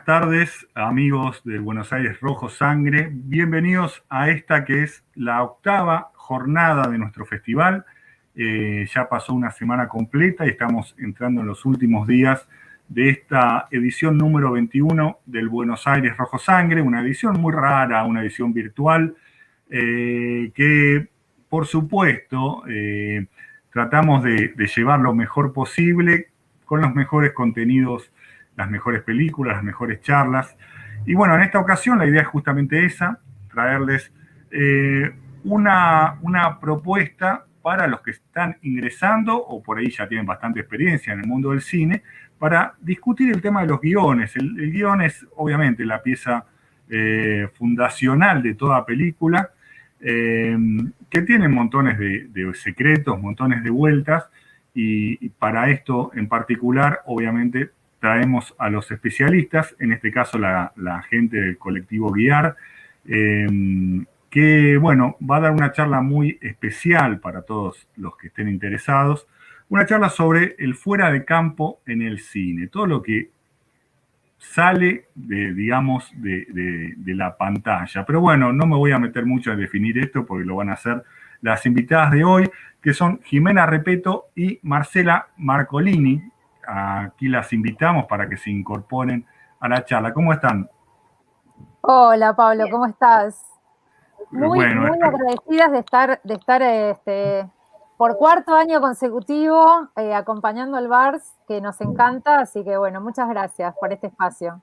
buenas tardes, amigos del Buenos Aires Rojo Sangre. Bienvenidos a esta que es la octava jornada de nuestro festival. Ya pasó una semana completa y estamos entrando en los últimos días de esta edición número 21 del Buenos Aires Rojo Sangre, una edición muy rara, una edición virtual, que por supuesto tratamos de llevar lo mejor posible con los mejores contenidos, las mejores películas, las mejores charlas. Y bueno, en esta ocasión la idea es justamente esa, traerles una propuesta para los que están ingresando o por ahí ya tienen bastante experiencia en el mundo del cine, para discutir el tema de los guiones. El guión es obviamente la pieza fundacional de toda película, que tiene montones de secretos, montones de vueltas, y para esto en particular, obviamente, traemos a los especialistas, en este caso la gente del colectivo Guiar, que, bueno, va a dar una charla muy especial para todos los que estén interesados, una charla sobre el fuera de campo en el cine, todo lo que sale digamos, de la pantalla. Pero bueno, no me voy a meter mucho a definir esto porque lo van a hacer las invitadas de hoy, que son Jimena Repeto y Marcela Marcolini. Aquí las invitamos para que se incorporen a la charla. ¿Cómo están? Hola Pablo, ¿cómo estás? Muy, Bueno, muy agradecidas de estar por cuarto año consecutivo acompañando al VARS, que nos encanta, así que bueno, muchas gracias por este espacio.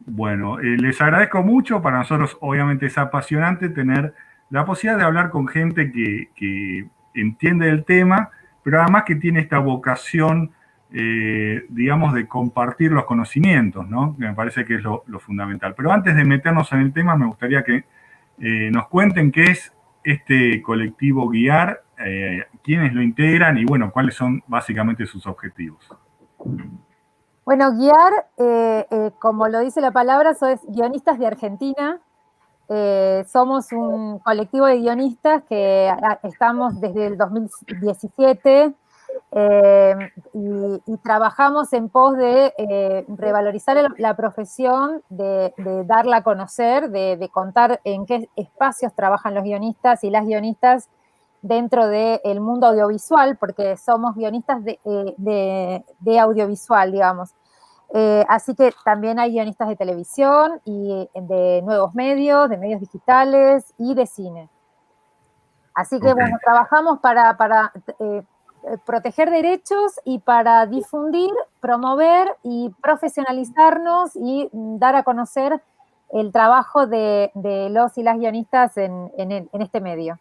bueno, les agradezco mucho. Para nosotros, obviamente, es apasionante tener la posibilidad de hablar con gente que entiende el tema, pero además que tiene esta vocación, digamos, de compartir los conocimientos, ¿no? Que me parece que es lo fundamental. Pero antes de meternos en el tema, me gustaría que nos cuenten qué es este colectivo Guiar, quiénes lo integran y, bueno, cuáles son básicamente sus objetivos. Bueno, Guiar, como lo dice la palabra, sois guionistas de Argentina. Somos un colectivo de guionistas que estamos desde el 2017 y trabajamos en pos de revalorizar la profesión, de darla a conocer, de contar en qué espacios trabajan los guionistas y las guionistas dentro del mundo audiovisual, porque somos guionistas de audiovisual, digamos. Así que también hay guionistas de televisión y de nuevos medios, de medios digitales y de cine. Así que, bueno, trabajamos para proteger derechos y para difundir, promover y profesionalizarnos y dar a conocer el trabajo de los y las guionistas en este medio.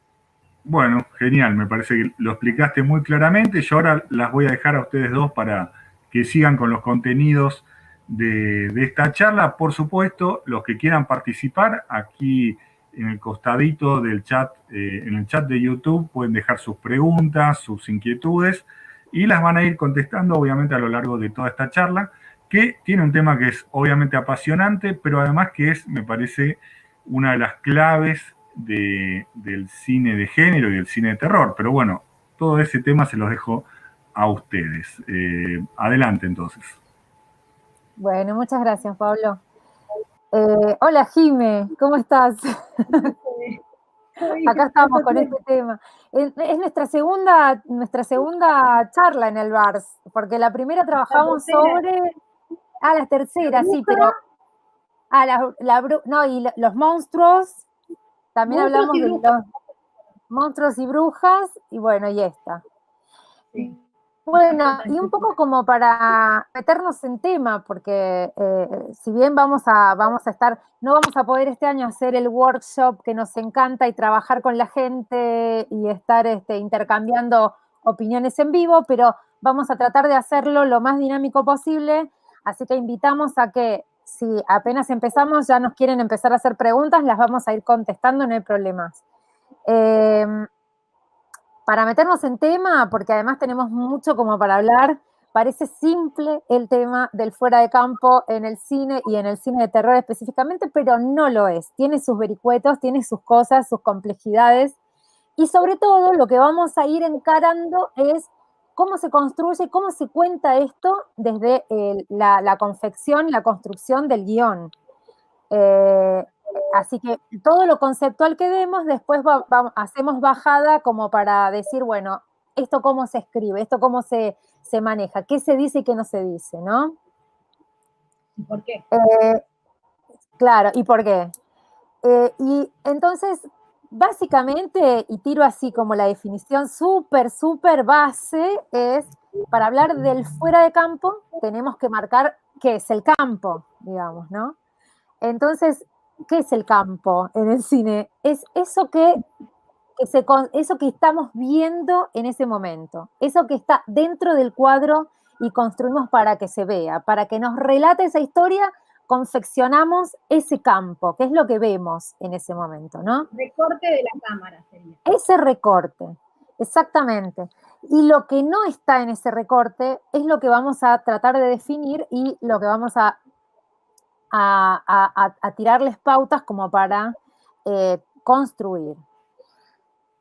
Bueno, genial, me parece que lo explicaste muy claramente. Yo ahora las voy a dejar a ustedes dos para que sigan con los contenidos de esta charla. Por supuesto, los que quieran participar, aquí en el costadito del chat, en el chat de YouTube, pueden dejar sus preguntas, sus inquietudes, y las van a ir contestando, obviamente, a lo largo de toda esta charla, que tiene un tema que es obviamente apasionante, pero además que es, me parece, una de las claves del cine de género y del cine de terror. Pero bueno, todo ese tema se los dejo a ustedes. Adelante entonces. Bueno, muchas gracias, Pablo. Hola, Jime, ¿cómo estás? Acá estamos con este tema. Es nuestra segunda charla en el VARS, porque la primera trabajamos sobre... la tercera, sí, pero... no, y los monstruos, también hablamos de los monstruos y brujas, y bueno, y esta. Sí. Bueno, y un poco como para meternos en tema, porque si bien vamos a estar, no vamos a poder este año hacer el workshop que nos encanta y trabajar con la gente y estar intercambiando opiniones en vivo, pero vamos a tratar de hacerlo lo más dinámico posible, así que invitamos a que si apenas empezamos ya nos quieren empezar a hacer preguntas, las vamos a ir contestando, no hay problemas. Para meternos en tema, porque además tenemos mucho como para hablar, parece simple el tema del fuera de campo en el cine y en el cine de terror específicamente, pero no lo es. Tiene sus vericuetos, tiene sus cosas, sus complejidades, y sobre todo lo que vamos a ir encarando es cómo se construye, cómo se cuenta esto desde la confección y la construcción del guión. Así que todo lo conceptual que demos, después hacemos bajada como para decir, bueno, esto cómo se escribe, esto cómo se maneja, qué se dice y qué no se dice, ¿no? ¿Y por qué? Claro, ¿y por qué? Y entonces, básicamente, y tiro así como la definición súper base, es, para hablar del fuera de campo, tenemos que marcar qué es el campo, digamos, ¿no? Entonces, ¿qué es el campo en el cine? Es eso eso que estamos viendo en ese momento, eso que está dentro del cuadro y construimos para que se vea, para que nos relate esa historia, confeccionamos ese campo, que es lo que vemos en ese momento, ¿no? Recorte de la cámara sería. Ese recorte, exactamente. Y lo que no está en ese recorte es lo que vamos a tratar de definir y lo que vamos a tirarles pautas como para construir.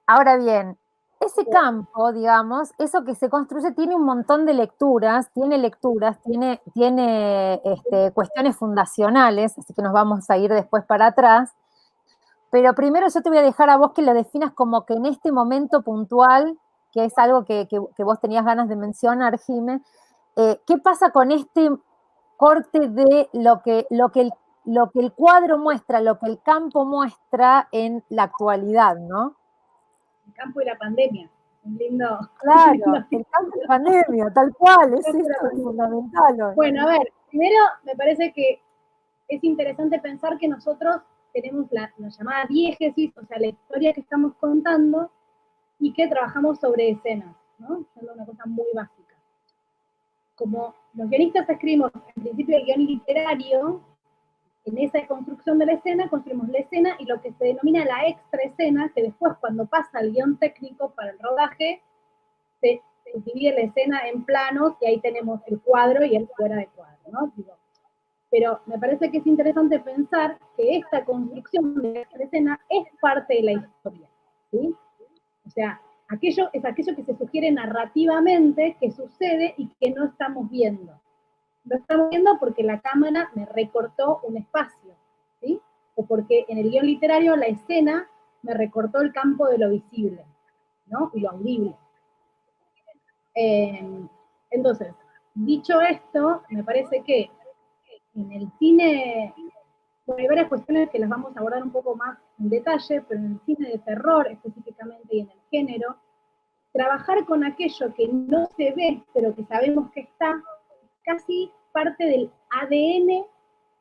Ahora bien, ese campo, digamos, eso que se construye tiene un montón de lecturas, tiene cuestiones fundacionales, así que nos vamos a ir después para atrás. Pero primero yo te voy a dejar a vos que lo definas como que en este momento puntual, que es algo que vos tenías ganas de mencionar, Jime, ¿qué pasa con este corte de lo que el cuadro muestra, lo que el campo muestra en la actualidad, ¿no? El campo y la pandemia. Un lindo. Claro, un lindo el campo y la pandemia, tal cual, es esto, es fundamental. Bueno, a ver, primero me parece que es interesante pensar que nosotros tenemos la llamada diégesis, o sea, la historia que estamos contando, y que trabajamos sobre escenas, ¿no? Siendo una cosa muy básica. Como los guionistas escribimos en principio el guión literario, en esa construcción de la escena, construimos la escena y lo que se denomina la extra escena, que después cuando pasa el guión técnico para el rodaje, se divide la escena en planos y ahí tenemos el cuadro y el fuera de cuadro, ¿no? Pero me parece que es interesante pensar que esta construcción de la escena es parte de la historia, ¿sí? O sea, es aquello que se sugiere narrativamente que sucede y que no estamos viendo. Lo estamos viendo porque la cámara me recortó un espacio, ¿sí? O porque en el guión literario la escena me recortó el campo de lo visible, ¿no? Y lo audible. Entonces, dicho esto, me parece que en el cine, bueno, hay varias cuestiones que las vamos a abordar un poco más en detalle, pero en el cine de terror específicamente y en el género, trabajar con aquello que no se ve, pero que sabemos que está, casi parte del ADN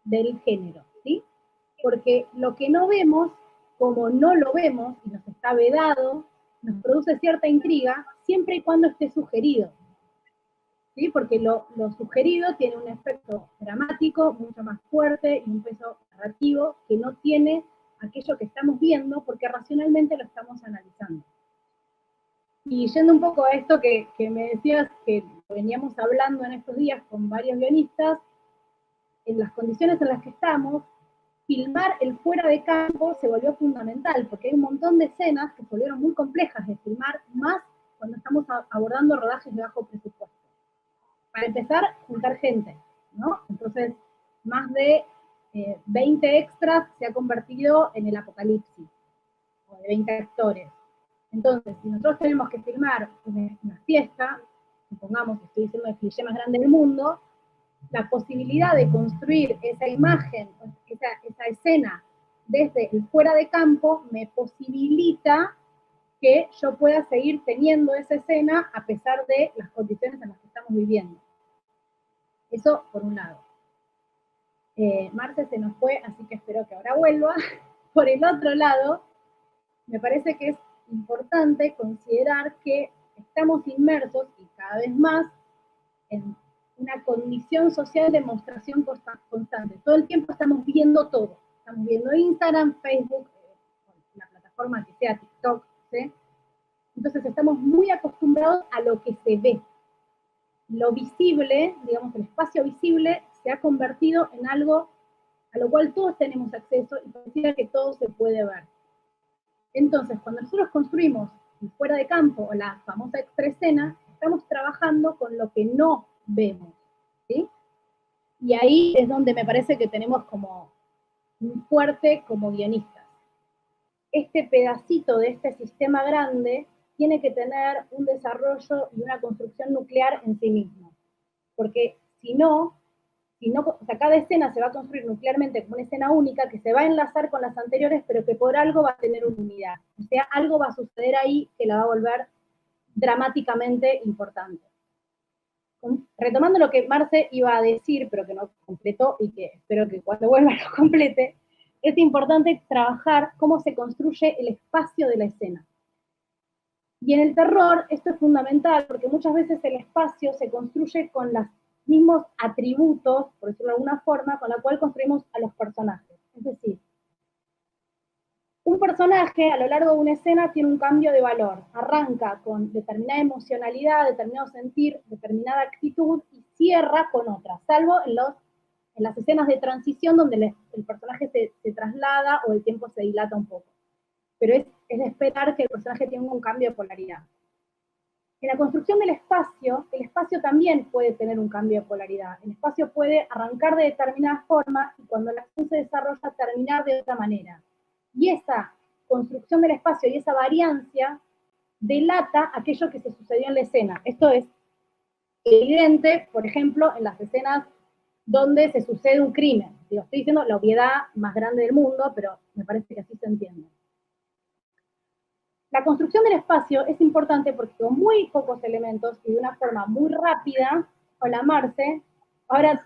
del género, ¿sí? Porque lo que no vemos, como no lo vemos y nos está vedado, nos produce cierta intriga siempre y cuando esté sugerido, ¿sí? Porque lo sugerido tiene un efecto dramático mucho más fuerte y un peso narrativo que no tiene aquello que estamos viendo porque racionalmente lo estamos analizando. Y yendo un poco a esto que me decías, que veníamos hablando en estos días con varios guionistas, en las condiciones en las que estamos, filmar el fuera de campo se volvió fundamental, porque hay un montón de escenas que se volvieron muy complejas de filmar, más cuando estamos abordando rodajes de bajo presupuesto. Para empezar, juntar gente, ¿no? Entonces, más de 20 extras se ha convertido en el apocalipsis, o de 20 actores. Entonces, si nosotros tenemos que filmar una fiesta, supongamos que estoy diciendo el cliché más grande del mundo, la posibilidad de construir esa imagen, esa escena desde el fuera de campo, me posibilita que yo pueda seguir teniendo esa escena a pesar de las condiciones en las que estamos viviendo. Eso por un lado. Marce se nos fue, así que espero que ahora vuelva. Por el otro lado, me parece que es importante considerar que estamos inmersos, y cada vez más, en una condición social de mostración constante. Todo el tiempo estamos viendo todo. Estamos viendo Instagram, Facebook, la plataforma que sea TikTok, ¿sí? Entonces estamos muy acostumbrados a lo que se ve. Lo visible, digamos, el espacio visible, se ha convertido en algo a lo cual todos tenemos acceso y pareciera que todo se puede ver. Entonces, cuando nosotros construimos el fuera de campo o la famosa extraescena, estamos trabajando con lo que no vemos, ¿sí? Y ahí es donde me parece que tenemos como un fuerte como guionistas. Este pedacito de este sistema grande tiene que tener un desarrollo y una construcción nuclear en sí mismo. Porque si no, o sea, cada escena se va a construir nuclearmente como una escena única que se va a enlazar con las anteriores, pero que por algo va a tener una unidad. O sea, algo va a suceder ahí que la va a volver dramáticamente importante. Retomando lo que Marce iba a decir, pero que no completó y que espero que cuando vuelva lo complete, es importante trabajar cómo se construye el espacio de la escena. Y en el terror esto es fundamental porque muchas veces el espacio se construye con los mismos atributos, por decirlo de alguna forma, con la cual construimos a los personajes. Es decir, un personaje a lo largo de una escena tiene un cambio de valor. Arranca con determinada emocionalidad, determinado sentir, determinada actitud y cierra con otra, salvo en las escenas de transición donde el personaje se traslada o el tiempo se dilata un poco. Pero es de esperar que el personaje tenga un cambio de polaridad. En la construcción del espacio, el espacio también puede tener un cambio de polaridad. El espacio puede arrancar de determinada forma y cuando la acción se desarrolla terminar de otra manera. Y esa construcción del espacio y esa variancia delata aquello que se sucedió en la escena. Esto es evidente, por ejemplo, en las escenas donde se sucede un crimen. Digo, estoy diciendo la obviedad más grande del mundo, pero me parece que así se entiende. La construcción del espacio es importante porque con muy pocos elementos y de una forma muy rápida, hola Marce, ahora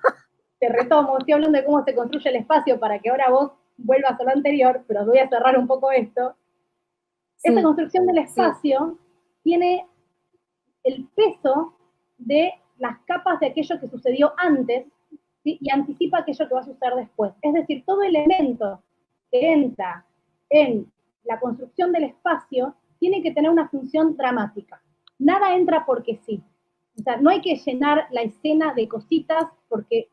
te retomo, estoy hablando de cómo se construye el espacio para que ahora vos vuelvas a lo anterior, pero voy a cerrar un poco esto. Sí. Esta construcción del espacio tiene el peso de las capas de aquello que sucedió antes, ¿sí? Y anticipa aquello que va a suceder después. Es decir, todo elemento que entra en la construcción del espacio tiene que tener una función dramática. Nada entra porque sí. O sea, no hay que llenar la escena de cositas porque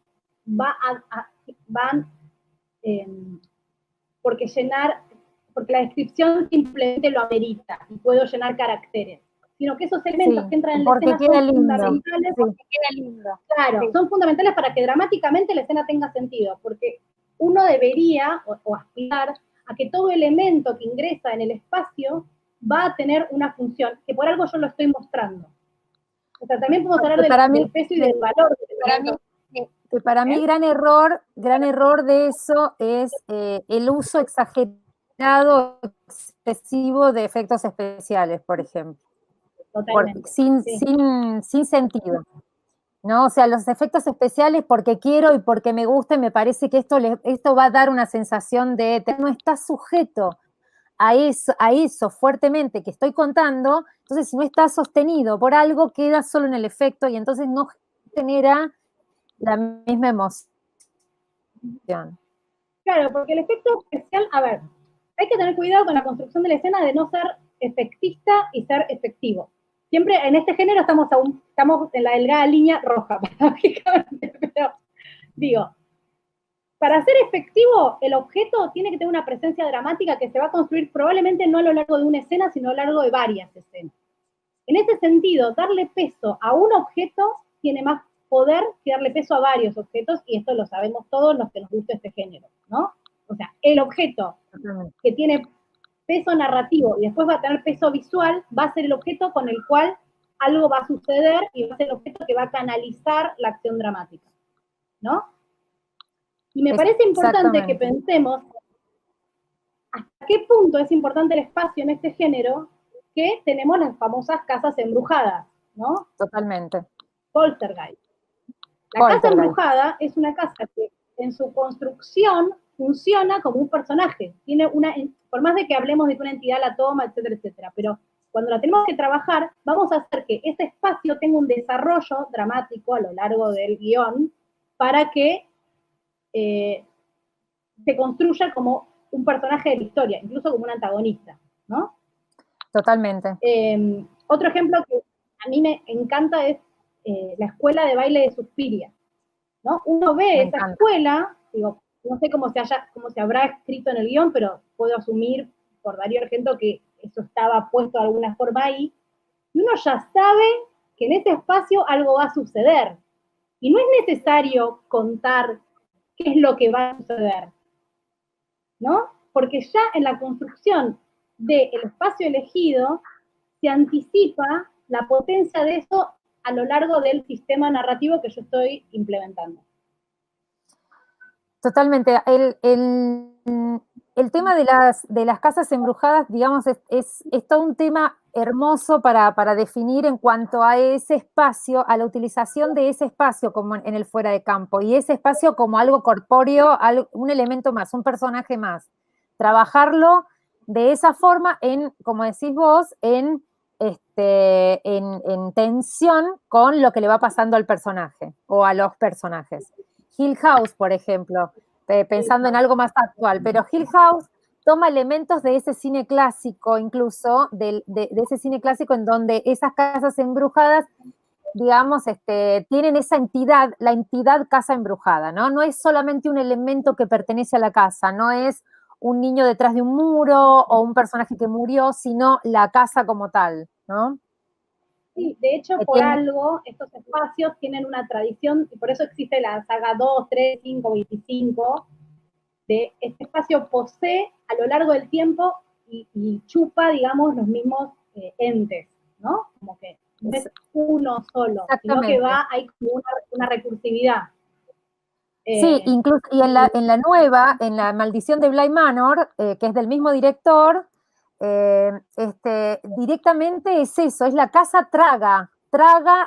porque la descripción simplemente lo amerita y puedo llenar caracteres, sino que esos elementos que entran en la escena son fundamentales, porque queda lindo. Claro, son fundamentales para que dramáticamente la escena tenga sentido, porque uno debería, o aspirar, a que todo elemento que ingresa en el espacio va a tener una función, que por algo yo lo estoy mostrando. O sea, también podemos hablar del peso y del valor. Para mí gran error de eso es el uso exagerado, excesivo de efectos especiales, por ejemplo. Totalmente. Sin sentido. ¿No? O sea, los efectos especiales porque quiero y porque me gusta, y me parece que esto va a dar una sensación de no está sujeto a eso fuertemente que estoy contando, entonces si no está sostenido por algo, queda solo en el efecto y entonces no genera la misma emoción. Claro, porque el efecto especial, a ver, hay que tener cuidado con la construcción de la escena de no ser efectista y ser efectivo. Siempre en este género estamos en la delgada línea roja, paradójicamente, pero digo, para ser efectivo, el objeto tiene que tener una presencia dramática que se va a construir probablemente no a lo largo de una escena, sino a lo largo de varias escenas. En ese sentido, darle peso a un objeto tiene más poder que darle peso a varios objetos, y esto lo sabemos todos los que nos gusta este género, ¿no? O sea, el objeto que tiene peso narrativo y después va a tener peso visual, va a ser el objeto con el cual algo va a suceder y va a ser el objeto que va a canalizar la acción dramática, ¿no? Y me parece importante que pensemos hasta qué punto es importante el espacio en este género, que tenemos las famosas casas embrujadas, ¿no? Totalmente. Poltergeist. La casa embrujada es una casa que en su construcción funciona como un personaje. Tiene por más de que hablemos de que una entidad la toma, etcétera, etcétera, pero cuando la tenemos que trabajar, vamos a hacer que ese espacio tenga un desarrollo dramático a lo largo del guión para que se construya como un personaje de la historia, incluso como un antagonista, ¿no? Totalmente. Otro ejemplo que a mí me encanta es la escuela de baile de Suspiria, ¿no? Uno ve esa escuela, digo, no sé cómo se habrá escrito en el guión, pero puedo asumir por Darío Argento que eso estaba puesto de alguna forma ahí, y uno ya sabe que en ese espacio algo va a suceder. Y no es necesario contar qué es lo que va a suceder, ¿no? Porque ya en la construcción del espacio elegido se anticipa la potencia de eso a lo largo del sistema narrativo que yo estoy implementando. Totalmente. El tema de las casas embrujadas, digamos, es todo un tema hermoso para definir en cuanto a ese espacio, a la utilización de ese espacio como en el fuera de campo, y ese espacio como algo corpóreo, un elemento más, un personaje más. Trabajarlo de esa forma como decís vos, en tensión con lo que le va pasando al personaje o a los personajes. Hill House, por ejemplo, pensando en algo más actual, pero Hill House toma elementos de ese cine clásico, incluso de ese cine clásico en donde esas casas embrujadas, digamos, tienen esa entidad, la entidad casa embrujada, ¿no? No es solamente un elemento que pertenece a la casa, no es un niño detrás de un muro o un personaje que murió, sino la casa como tal, ¿no? Sí, de hecho, por algo, estos espacios tienen una tradición, y por eso existe la saga 2, 3, 5, 25, de este espacio posee a lo largo del tiempo y chupa, digamos, los mismos entes, ¿no? Como que no es uno solo, sino que hay como una recursividad. Sí, incluso, y en la nueva, en La Maldición de Bly Manor, que es del mismo director, directamente es eso, es la casa traga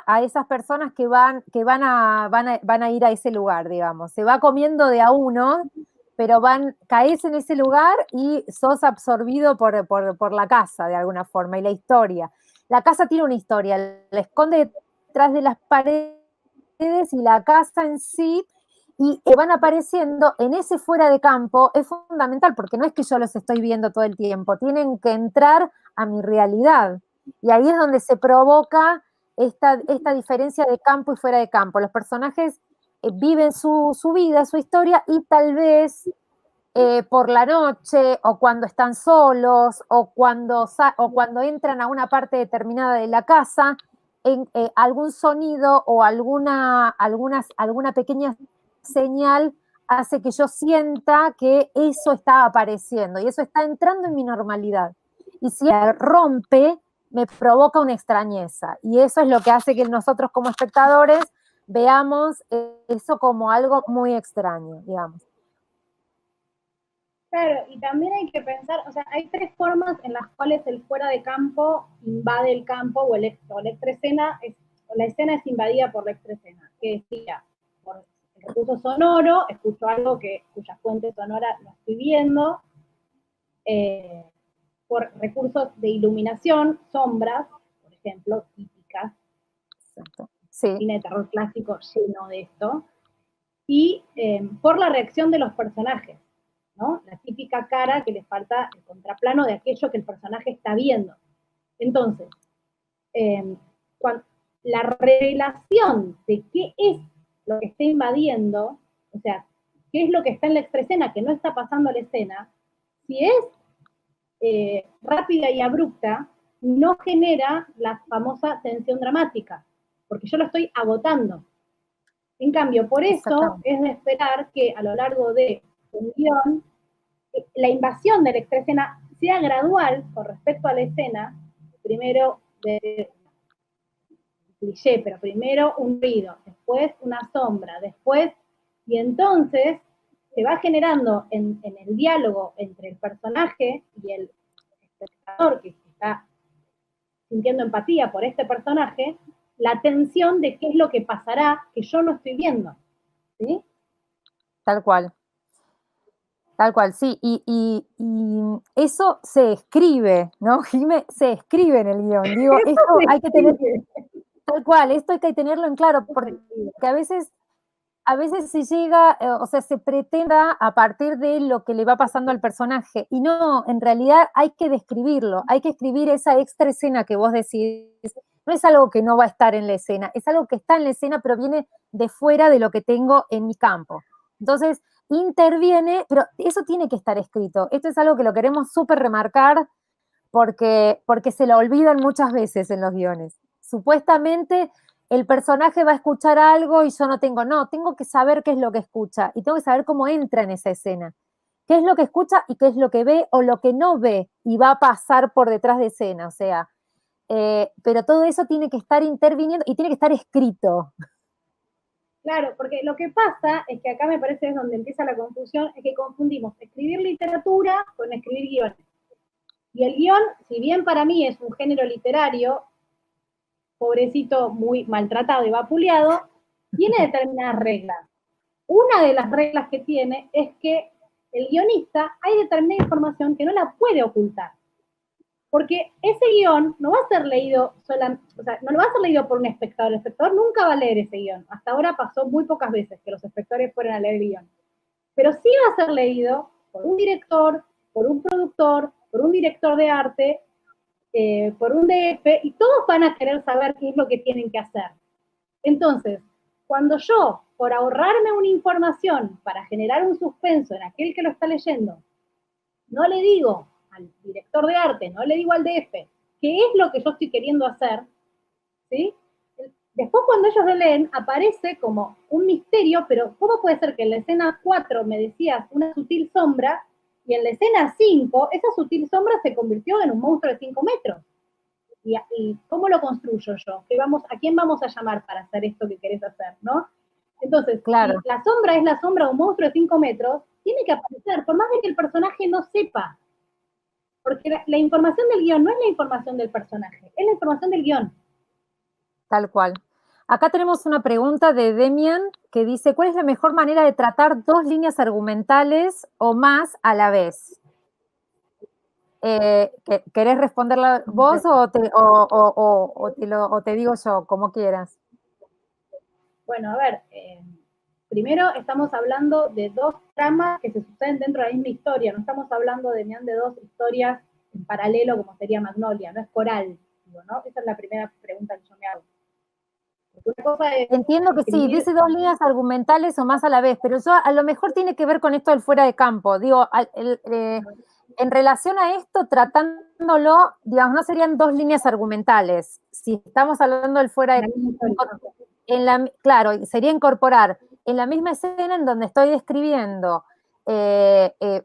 a esas personas que van a ir a ese lugar, digamos. Se va comiendo de a uno, pero caes en ese lugar y sos absorbido por la casa, de alguna forma, y la historia. La casa tiene una historia, la esconde detrás de las paredes, y la casa en sí, y van apareciendo en ese fuera de campo, es fundamental, porque no es que yo los estoy viendo todo el tiempo, tienen que entrar a mi realidad. Y ahí es donde se provoca esta diferencia de campo y fuera de campo. Los personajes viven su vida, su historia, y tal vez por la noche, o cuando están solos, o cuando entran a una parte determinada de la casa, algún sonido o alguna pequeña señal hace que yo sienta que eso está apareciendo y eso está entrando en mi normalidad. Y si rompe, me provoca una extrañeza. Y eso es lo que hace que nosotros como espectadores veamos eso como algo muy extraño, digamos. Claro, y también hay que pensar, o sea, hay tres formas en las cuales el fuera de campo invade el campo o la extraescena, la escena es invadida por la extraescena, que decía, por el recurso sonoro, escucho algo cuya fuente sonora la estoy viendo, por recursos de iluminación, sombras, por ejemplo, típicas, sí. Cine de terror clásico lleno de esto, y por la reacción de los personajes, ¿no? La típica cara que les falta el contraplano de aquello que el personaje está viendo. Entonces, la revelación de qué es lo que está invadiendo, o sea, qué es lo que está en la extraescena que no está pasando a la escena, si es rápida y abrupta, no genera la famosa tensión dramática, porque yo lo estoy agotando. En cambio, por eso es de esperar que a lo largo de un guión, la invasión de la extraescena sea gradual con respecto a la escena, primero cliché, pero primero un ruido, después una sombra, después, y entonces se va generando en el diálogo entre el personaje y el espectador que está sintiendo empatía por este personaje, la tensión de qué es lo que pasará que yo no estoy viendo, ¿sí? Tal cual. Tal cual, sí, y eso se escribe, ¿no, Jimé? Se escribe en el guión. Digo, esto hay que tener, tal cual, esto hay que tenerlo en claro, porque a veces se llega, o sea, se pretenda a partir de lo que le va pasando al personaje, y no, en realidad hay que describirlo, hay que escribir esa extra escena que vos decís. No es algo que no va a estar en la escena, es algo que está en la escena, pero viene de fuera de lo que tengo en mi campo. Entonces, interviene, pero eso tiene que estar escrito. Esto es algo que lo queremos súper remarcar porque se lo olvidan muchas veces en los guiones. supuestamente el personaje va a escuchar algo y yo tengo que saber qué es lo que escucha y tengo que saber cómo entra en esa escena. Qué es lo que escucha y qué es lo que ve o lo que no ve y va a pasar por detrás de escena, o sea, pero todo eso tiene que estar interviniendo y tiene que estar escrito. Claro, porque lo que pasa es que acá me parece es donde empieza la confusión, es que confundimos escribir literatura con escribir guiones. Y el guión, si bien para mí es un género literario, pobrecito, muy maltratado y vapuleado, tiene determinadas reglas. Una de las reglas que tiene es que el guionista hay determinada información que no la puede ocultar. Porque ese guión no va a ser leído no lo va a ser leído por un espectador. El espectador nunca va a leer ese guión. Hasta ahora pasó muy pocas veces que los espectadores fueran a leer el guión. Pero sí va a ser leído por un director, por un productor, por un director de arte, por un DF, y todos van a querer saber qué es lo que tienen que hacer. Entonces, cuando yo, por ahorrarme una información para generar un suspenso en aquel que lo está leyendo, no le digo al director de arte, no le digo al DF, qué es lo que yo estoy queriendo hacer, ¿sí? Después cuando ellos lo leen, aparece como un misterio, pero ¿cómo puede ser que en la escena 4 me decías una sutil sombra y en la escena 5 esa sutil sombra se convirtió en un monstruo de 5 metros? ¿Y cómo lo construyo yo? ¿A quién vamos a llamar para hacer esto que querés hacer, no? Entonces, Claro. si la sombra es la sombra de un monstruo de 5 metros, tiene que aparecer, por más de que el personaje no sepa. Porque la información del guión no es la información del personaje, es la información del guión. Tal cual. Acá tenemos una pregunta de Demian que dice, ¿cuál es la mejor manera de tratar dos líneas argumentales o más a la vez? ¿Querés responderla vos o te digo yo, como quieras? Bueno, a ver, primero estamos hablando de dos tramas que se suceden dentro de la misma historia, no estamos hablando de dos historias en paralelo como sería Magnolia, no es coral, digo, ¿no? Esa es la primera pregunta que yo me hago. Una cosa es Entiendo que sí, dice dos líneas argumentales o más a la vez, pero yo a lo mejor tiene que ver con esto del fuera de campo. Digo, en relación a esto, tratándolo, digamos, no serían dos líneas argumentales. Si estamos hablando del fuera de campo, claro, sería incorporar en la misma escena en donde estoy describiendo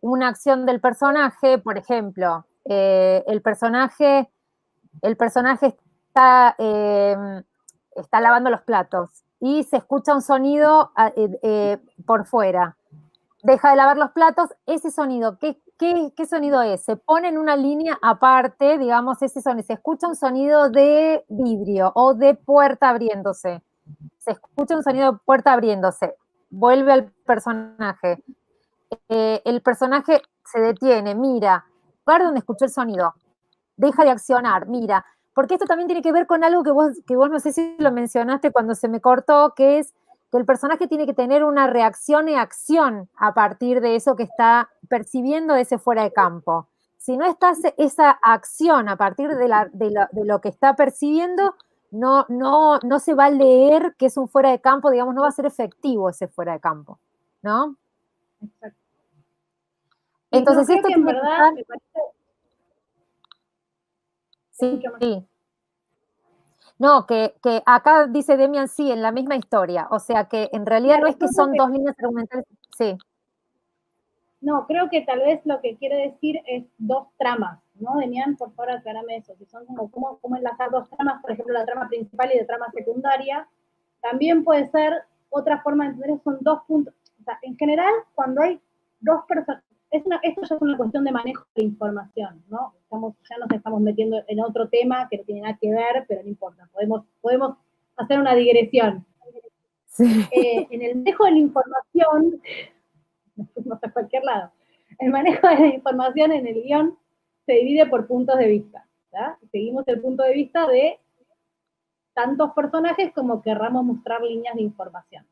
una acción del personaje, por ejemplo, el personaje está lavando los platos y se escucha un sonido por fuera. Deja de lavar los platos, ese sonido, ¿qué sonido es? Se pone en una línea aparte, digamos, ese sonido, se escucha un sonido de vidrio o de puerta abriéndose. Se escucha un sonido de puerta abriéndose. Vuelve al personaje. El personaje se detiene, mira, lugar donde escuchó el sonido. Deja de accionar, mira. Porque esto también tiene que ver con algo que vos no sé si lo mencionaste cuando se me cortó, que es que el personaje tiene que tener una reacción y acción a partir de eso que está percibiendo de ese fuera de campo. Si no está esa acción a partir de lo que está percibiendo, no se va a leer que es un fuera de campo, digamos, no va a ser efectivo ese fuera de campo, ¿no? Exacto. Entonces, no, esto que en verdad me parece... Sí. No, que acá dice Demian, sí, en la misma historia. O sea que en realidad no es que son dos líneas argumentales. Sí. No, creo que tal vez lo que quiere decir es dos tramas, ¿no? Demian, por favor, aclárame eso. Si son como cómo enlazar dos tramas, por ejemplo, la trama principal y la trama secundaria. También puede ser otra forma de entender, son dos puntos. O sea, en general, cuando hay dos personas, esto ya es una cuestión de manejo de información, ¿no? Ya nos estamos metiendo en otro tema que no tiene nada que ver, pero no importa, podemos hacer una digresión. Sí. En el manejo de la información, nos fuimos a cualquier lado, el manejo de la información en el guión se divide por puntos de vista, ¿ya? Seguimos el punto de vista de tantos personajes como querramos mostrar líneas de información.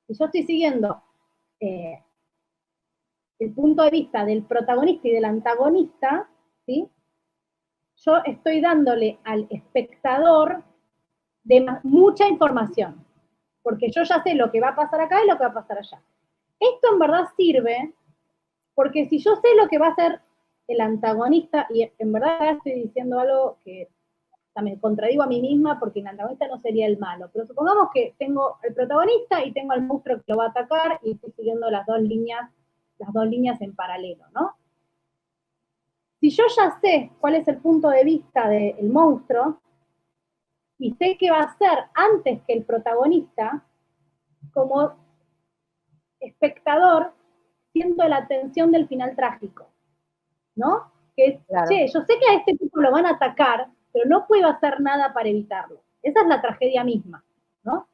Si yo estoy siguiendo el punto de vista del protagonista y del antagonista, ¿sí? Yo estoy dándole al espectador mucha información, porque yo ya sé lo que va a pasar acá y lo que va a pasar allá. Esto en verdad sirve porque si yo sé lo que va a hacer el antagonista, y en verdad estoy diciendo algo que sea, me contradigo a mí misma porque el antagonista no sería el malo, pero supongamos que tengo el protagonista y tengo al monstruo que lo va a atacar y estoy siguiendo las dos líneas en paralelo, ¿no? Si yo ya sé cuál es el punto de vista del monstruo y sé qué va a hacer antes que el protagonista, como espectador, siento la tensión del final trágico, ¿no? Que es, Claro. che, yo sé que a este tipo lo van a atacar, pero no puedo hacer nada para evitarlo. Esa es la tragedia misma, ¿no?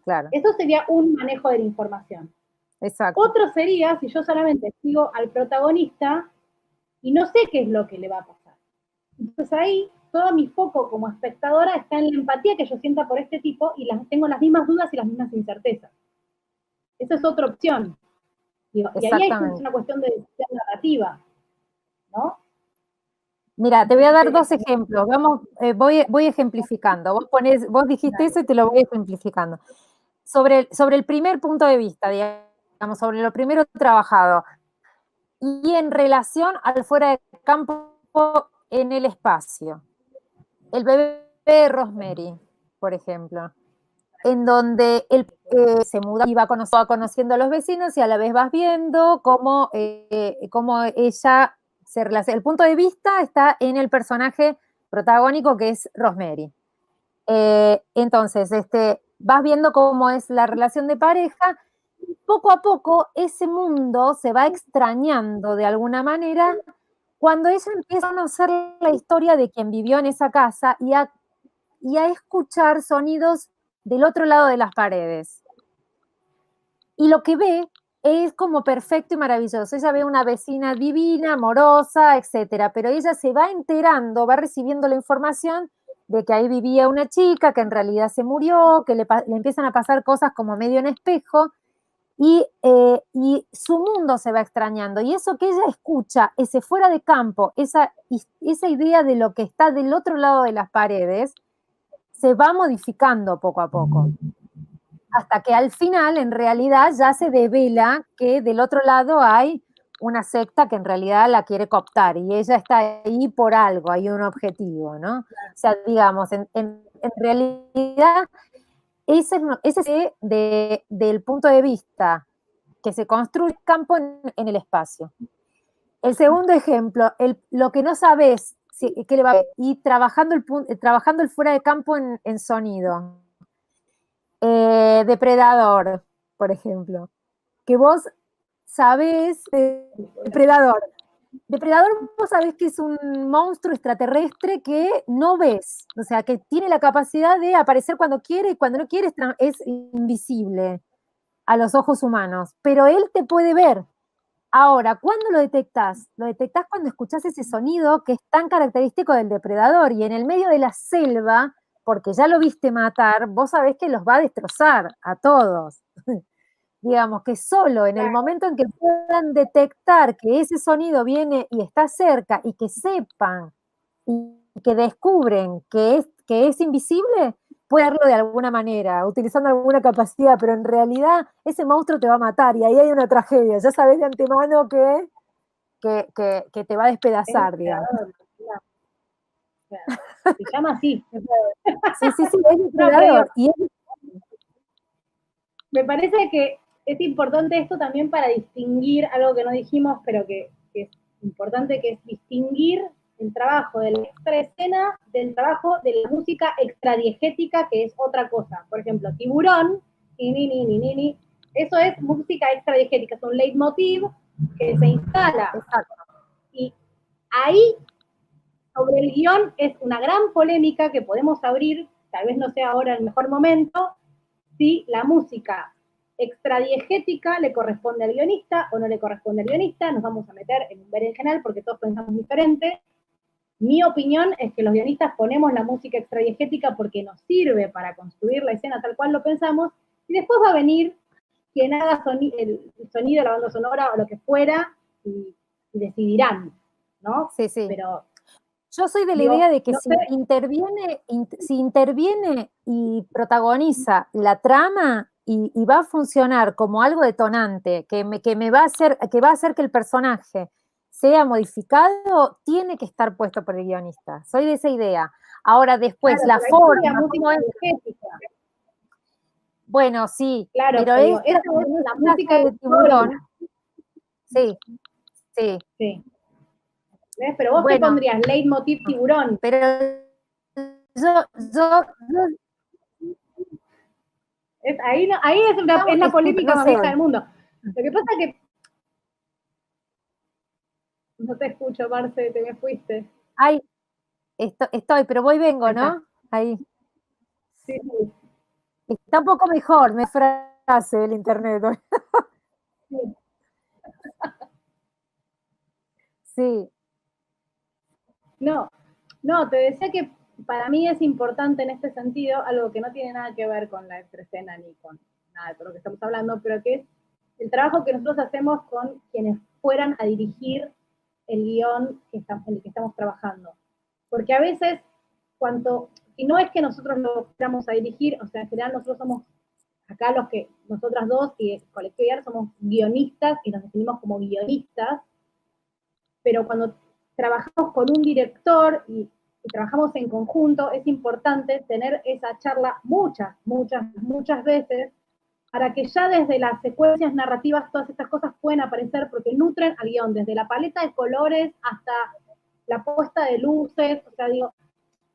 Claro. Eso sería un manejo de la información. Exacto. Otro sería si yo solamente sigo al protagonista y no sé qué es lo que le va a pasar. Entonces ahí todo mi foco como espectadora está en la empatía que yo sienta por este tipo y tengo las mismas dudas y las mismas incertezas. Esa es otra opción. Y ahí hay una cuestión de decisión narrativa, ¿no? Mira, te voy a dar dos ejemplos. Vamos, voy ejemplificando. Vos dijiste eso y te lo voy ejemplificando. Sobre el primer punto de vista, digamos, sobre lo primero trabajado, y en relación al fuera de campo en el espacio. El bebé de Rosemary, por ejemplo, en donde él se muda y va conociendo a los vecinos y a la vez vas viendo cómo ella se relaciona. El punto de vista está en el personaje protagónico que es Rosemary. Entonces, vas viendo cómo es la relación de pareja. Poco a poco ese mundo se va extrañando de alguna manera cuando ella empieza a conocer la historia de quien vivió en esa casa y a escuchar sonidos del otro lado de las paredes. Y lo que ve es como perfecto y maravilloso. Ella ve una vecina divina, amorosa, etcétera, pero ella se va enterando, va recibiendo la información de que ahí vivía una chica que en realidad se murió, que le empiezan a pasar cosas como medio en espejo, y su mundo se va extrañando. Y eso que ella escucha, ese fuera de campo, esa idea de lo que está del otro lado de las paredes, se va modificando poco a poco. Hasta que al final, en realidad, ya se devela que del otro lado hay una secta que en realidad la quiere cooptar y ella está ahí por algo, hay un objetivo, ¿no? O sea, digamos, en realidad, ese es del punto de vista que se construye campo en el espacio. El segundo ejemplo, lo que no sabes, ¿qué le va a ver? Y trabajando el fuera de campo en sonido. Depredador, por ejemplo. Que vos sabés, Depredador. Depredador vos sabés que es un monstruo extraterrestre que no ves, o sea, que tiene la capacidad de aparecer cuando quiere y cuando no quiere es invisible a los ojos humanos, pero él te puede ver. Ahora, ¿cuándo lo detectás? Lo detectás cuando escuchás ese sonido que es tan característico del depredador y en el medio de la selva, porque ya lo viste matar, vos sabés que los va a destrozar a todos. Digamos que solo en el momento en que puedan detectar que ese sonido viene y está cerca y que sepan y que descubren que es invisible, puede hacerlo de alguna manera, utilizando alguna capacidad, pero en realidad ese monstruo te va a matar y ahí hay una tragedia. Ya sabes de antemano que te va a despedazar, digamos. Se llama así. Sí, es depredador. Me parece que es importante esto también para distinguir algo que no dijimos, pero que es importante, que es distinguir el trabajo de la extraescena del trabajo de la música extradiegética, que es otra cosa. Por ejemplo, Tiburón, eso es música extradiegética, es un leitmotiv que se instala. Exacto. Y ahí, sobre el guión, es una gran polémica que podemos abrir, tal vez no sea ahora el mejor momento, si la música extradiegética le corresponde al guionista o no le corresponde al guionista. Nos vamos a meter en un berenjenal porque todos pensamos diferente. Mi opinión es que los guionistas ponemos la música extradiegética porque nos sirve para construir la escena tal cual lo pensamos, y después va a venir quien haga el sonido, la banda sonora o lo que fuera, y decidirán, ¿no? Sí. Pero yo soy de la idea de que si interviene y protagoniza la trama y va a funcionar como algo detonante, que va a hacer que el personaje sea modificado, tiene que estar puesto por el guionista. Soy de esa idea. Ahora después, Claro, la pero ahí forma, sería música ¿cómo es? diegética. Bueno, sí, Claro, pero pero digo, esta esa es la es música de de Tiburón, historia. sí, sí. Sí. ¿Ves? Pero vos qué Bueno, pondrías, leitmotiv Tiburón. pero yo Ahí es la polémica no más sé, vieja del mundo. Lo que pasa es que no te escucho, Marce, te me fuiste. ay, estoy, pero voy vengo, Ahí está. ¿no? Ahí. Sí, sí. Está un poco mejor, me frase el internet. Sí. Sí, No, no, te decía que para mí es importante en este sentido algo que no tiene nada que ver con la escena ni con nada de lo que estamos hablando, pero que es el trabajo que nosotros hacemos con quienes fueran a dirigir el guión en el que estamos trabajando. Porque a veces, y no es que nosotros lo fuéramos a dirigir, o sea, en general nosotros somos acá nosotras dos y el colectivo IAR somos guionistas y nos definimos como guionistas, pero cuando trabajamos con un director y trabajamos en conjunto, es importante tener esa charla muchas veces para que ya desde las secuencias narrativas todas estas cosas pueden aparecer porque nutren al guión, desde la paleta de colores hasta la puesta de luces, o sea, digo,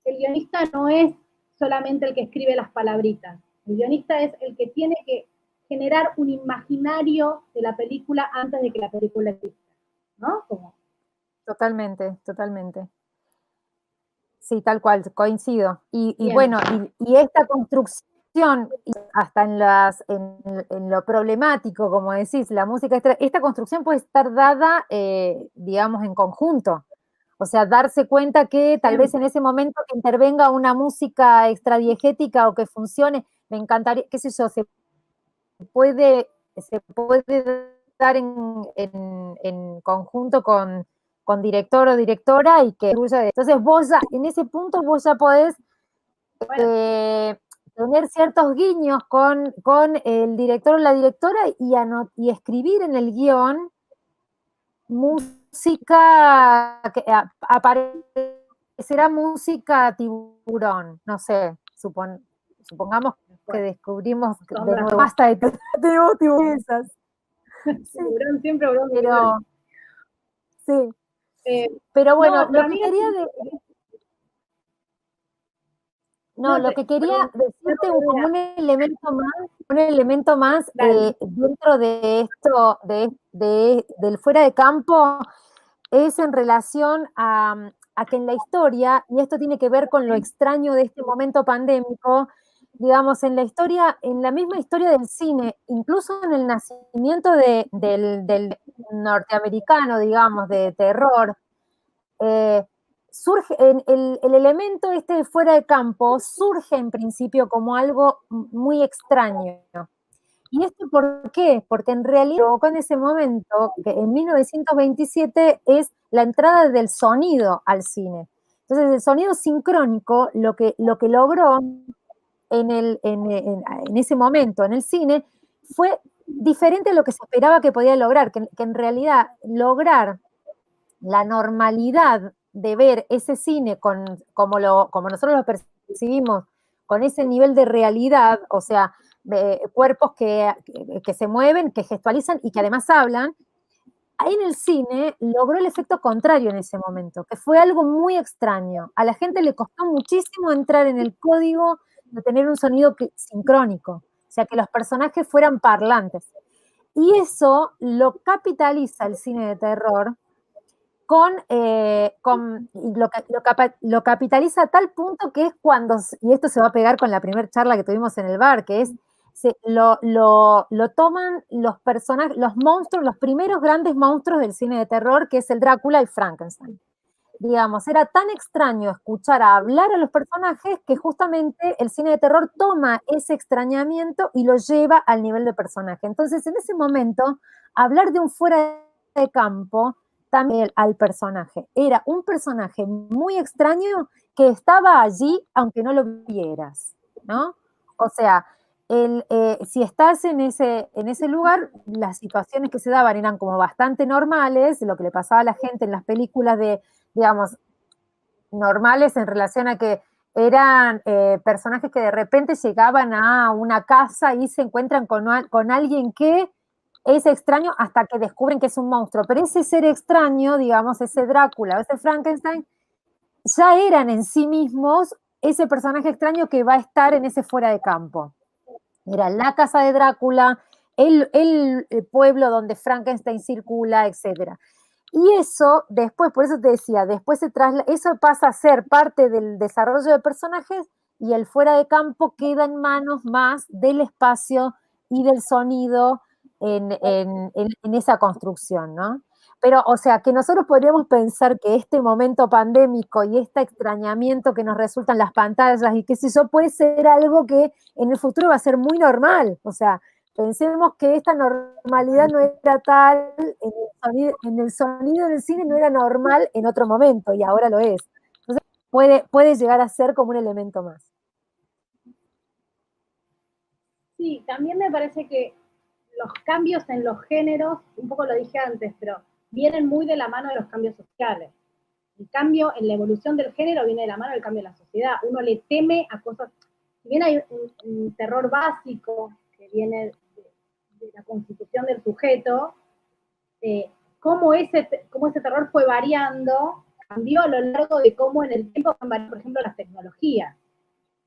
el guionista no es solamente el que escribe las palabritas, el guionista es el que tiene que generar un imaginario de la película antes de que la película exista, ¿no? Como totalmente, totalmente. Sí, tal cual, coincido. Y bien. bueno, y esta construcción, hasta en lo problemático, como decís, la música, esta construcción puede estar dada, digamos, en conjunto. O sea, darse cuenta que tal vez en ese momento que intervenga una música extradiegética o que funcione, me encantaría, qué sé yo, puede, se puede dar en conjunto con director o directora y que entonces vos ya, en ese punto vos ya podés tener ciertos guiños con el director o la directora y escribir en el guión música que aparecerá música Tiburón, no sé, supongamos que descubrimos de nuevo hasta de tiburones. Tiburón siempre, tiburón. Pero sí, pero bueno, No, pero lo a que mí quería lo que quería decirte como un elemento más dentro de esto, del fuera de campo, es en relación a que en la historia, y esto tiene que ver con lo extraño de este momento pandémico, digamos, en la historia, en la misma historia del cine, incluso en el nacimiento del norteamericano, digamos, de terror, surge el elemento este de fuera de campo surge en principio como algo muy extraño. ¿Y esto por qué? Porque en realidad provocó en ese momento, que en 1927 es la entrada del sonido al cine. Entonces el sonido sincrónico lo que logró en ese momento en el cine fue diferente a lo que se esperaba que podía lograr, que en realidad lograr la normalidad de ver ese cine como nosotros lo percibimos, con ese nivel de realidad, o sea, cuerpos que se mueven, que gestualizan y que además hablan, ahí en el cine logró el efecto contrario en ese momento, que fue algo muy extraño. A la gente le costó muchísimo entrar en el código de tener un sonido sincrónico, o sea, que los personajes fueran parlantes. Y eso lo capitaliza el cine de terror lo capitaliza a tal punto que es cuando, y esto se va a pegar con la primera charla que tuvimos en el bar, que es, lo toman los personajes, los monstruos, los primeros grandes monstruos del cine de terror, que es el Drácula y Frankenstein. Digamos, era tan extraño escuchar hablar a los personajes que justamente el cine de terror toma ese extrañamiento y lo lleva al nivel de personaje. Entonces, en ese momento, hablar de un fuera de campo también al personaje. Era un personaje muy extraño que estaba allí aunque no lo vieras, ¿no? O sea, si estás en ese lugar, las situaciones que se daban eran como bastante normales, lo que le pasaba a la gente en las películas digamos, normales en relación a que eran personajes que de repente llegaban a una casa y se encuentran con alguien que es extraño hasta que descubren que es un monstruo. Pero ese ser extraño, digamos, ese Drácula, ese Frankenstein, ya eran en sí mismos ese personaje extraño que va a estar en ese fuera de campo. Era la casa de Drácula, el pueblo donde Frankenstein circula, etc. Y eso, después, por eso te decía, después eso pasa a ser parte del desarrollo de personajes y el fuera de campo queda en manos más del espacio y del sonido en esa construcción, ¿no? Pero, o sea, que nosotros podríamos pensar que este momento pandémico y este extrañamiento que nos resultan las pantallas y qué sé yo, puede ser algo que en el futuro va a ser muy normal. O sea, pensemos que esta normalidad no era tal, en el sonido del cine no era normal en otro momento y ahora lo es. Entonces puede llegar a ser como un elemento más. Sí, también me parece que los cambios en los géneros, un poco lo dije antes, pero vienen muy de la mano de los cambios sociales. El cambio en la evolución del género viene de la mano del cambio de la sociedad. Uno le teme a cosas, si bien hay un terror básico que viene de la constitución del sujeto, cómo ese terror fue variando, cambió a lo largo de cómo en el tiempo han variado, por ejemplo, las tecnologías,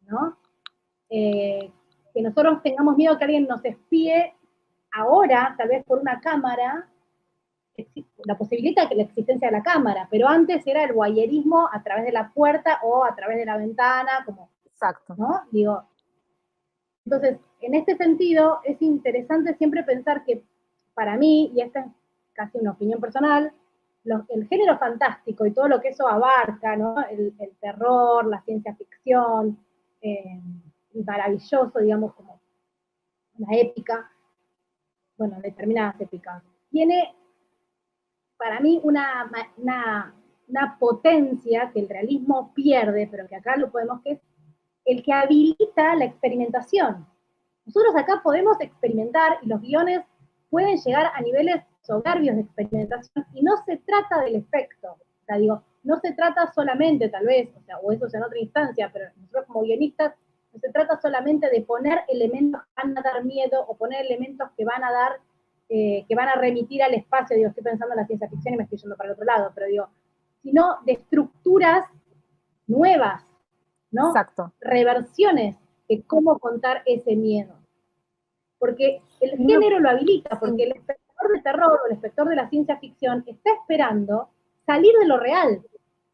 ¿no? Que nosotros tengamos miedo que alguien nos espíe ahora, tal vez por una cámara, la posibilidad que la existencia de la cámara, pero antes era el voyerismo a través de la puerta o a través de la ventana, como, exacto, ¿no? Digo, entonces, en este sentido, es interesante siempre pensar que, para mí, y esta es casi una opinión personal, el género fantástico y todo lo que eso abarca, ¿no? El terror, la ciencia ficción, el maravilloso, digamos, como la épica, bueno, determinadas épicas, tiene para mí una potencia que el realismo pierde, pero que acá lo podemos, que es el que habilita la experimentación. Nosotros acá podemos experimentar y los guiones pueden llegar a niveles soberbios de experimentación y no se trata del efecto. O sea, digo, no se trata solamente, tal vez, o eso es en otra instancia, pero nosotros como guionistas, no se trata solamente de poner elementos que van a dar miedo o poner elementos que van a dar, que van a remitir al espacio. Digo, estoy pensando en la ciencia ficción y me estoy yendo para el otro lado, pero digo, sino de estructuras nuevas, ¿no? exacto. Reversiones de cómo contar ese miedo. Porque el género lo habilita, porque el espectador de terror o el espectador de la ciencia ficción está esperando salir de lo real.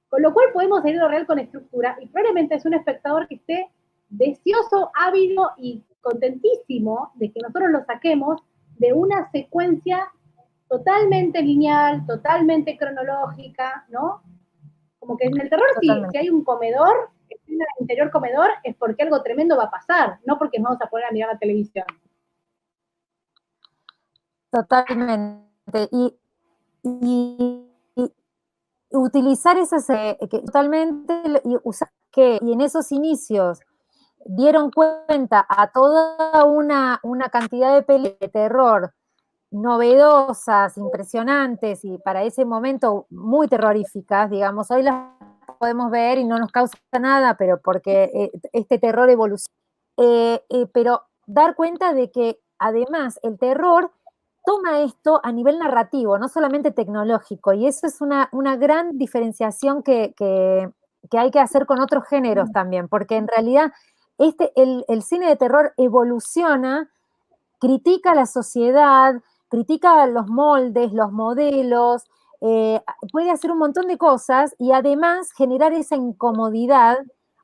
Con lo cual podemos salir de lo real con estructura y probablemente es un espectador que esté deseoso, ávido y contentísimo de que nosotros lo saquemos de una secuencia totalmente lineal, totalmente cronológica, ¿no? Como que en el terror, si hay un comedor, en el interior comedor, es porque algo tremendo va a pasar, no porque nos vamos a poner a mirar la televisión. Totalmente. Y utilizar esas, totalmente, y en esos inicios dieron cuenta a toda una cantidad de películas de terror novedosas, impresionantes y para ese momento muy terroríficas, digamos, hoy las podemos ver y no nos causa nada, pero porque este terror evoluciona. Pero dar cuenta de que además el terror toma esto a nivel narrativo, no solamente tecnológico, y eso es una gran diferenciación que hay que hacer con otros géneros también, porque en realidad el cine de terror evoluciona, critica a la sociedad, critica los moldes, los modelos, puede hacer un montón de cosas y además generar esa incomodidad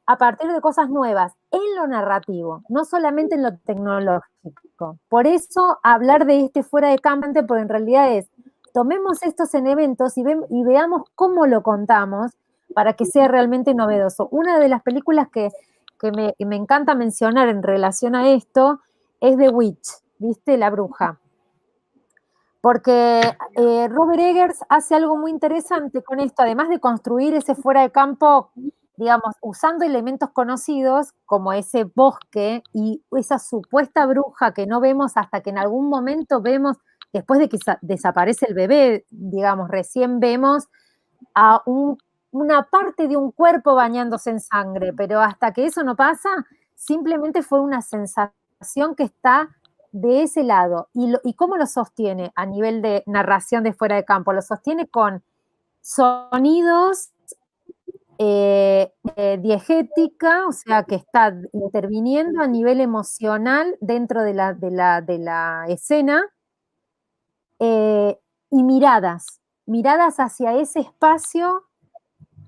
a partir de cosas nuevas en lo narrativo, no solamente en lo tecnológico. Por eso hablar de este fuera de campo, porque en realidad es, tomemos estos eventos y veamos cómo lo contamos para que sea realmente novedoso. Una de las películas que me encanta mencionar en relación a esto es The Witch, ¿viste? La bruja. Porque Robert Eggers hace algo muy interesante con esto, además de construir ese fuera de campo, digamos, usando elementos conocidos como ese bosque y esa supuesta bruja que no vemos hasta que en algún momento vemos, después de que desaparece el bebé, digamos, recién vemos a un una parte de un cuerpo bañándose en sangre, pero hasta que eso no pasa, simplemente fue una sensación que está de ese lado. ¿Y cómo lo sostiene a nivel de narración de fuera de campo? Lo sostiene con sonidos, diegética, o sea, que está interviniendo a nivel emocional dentro de la escena, y miradas hacia ese espacio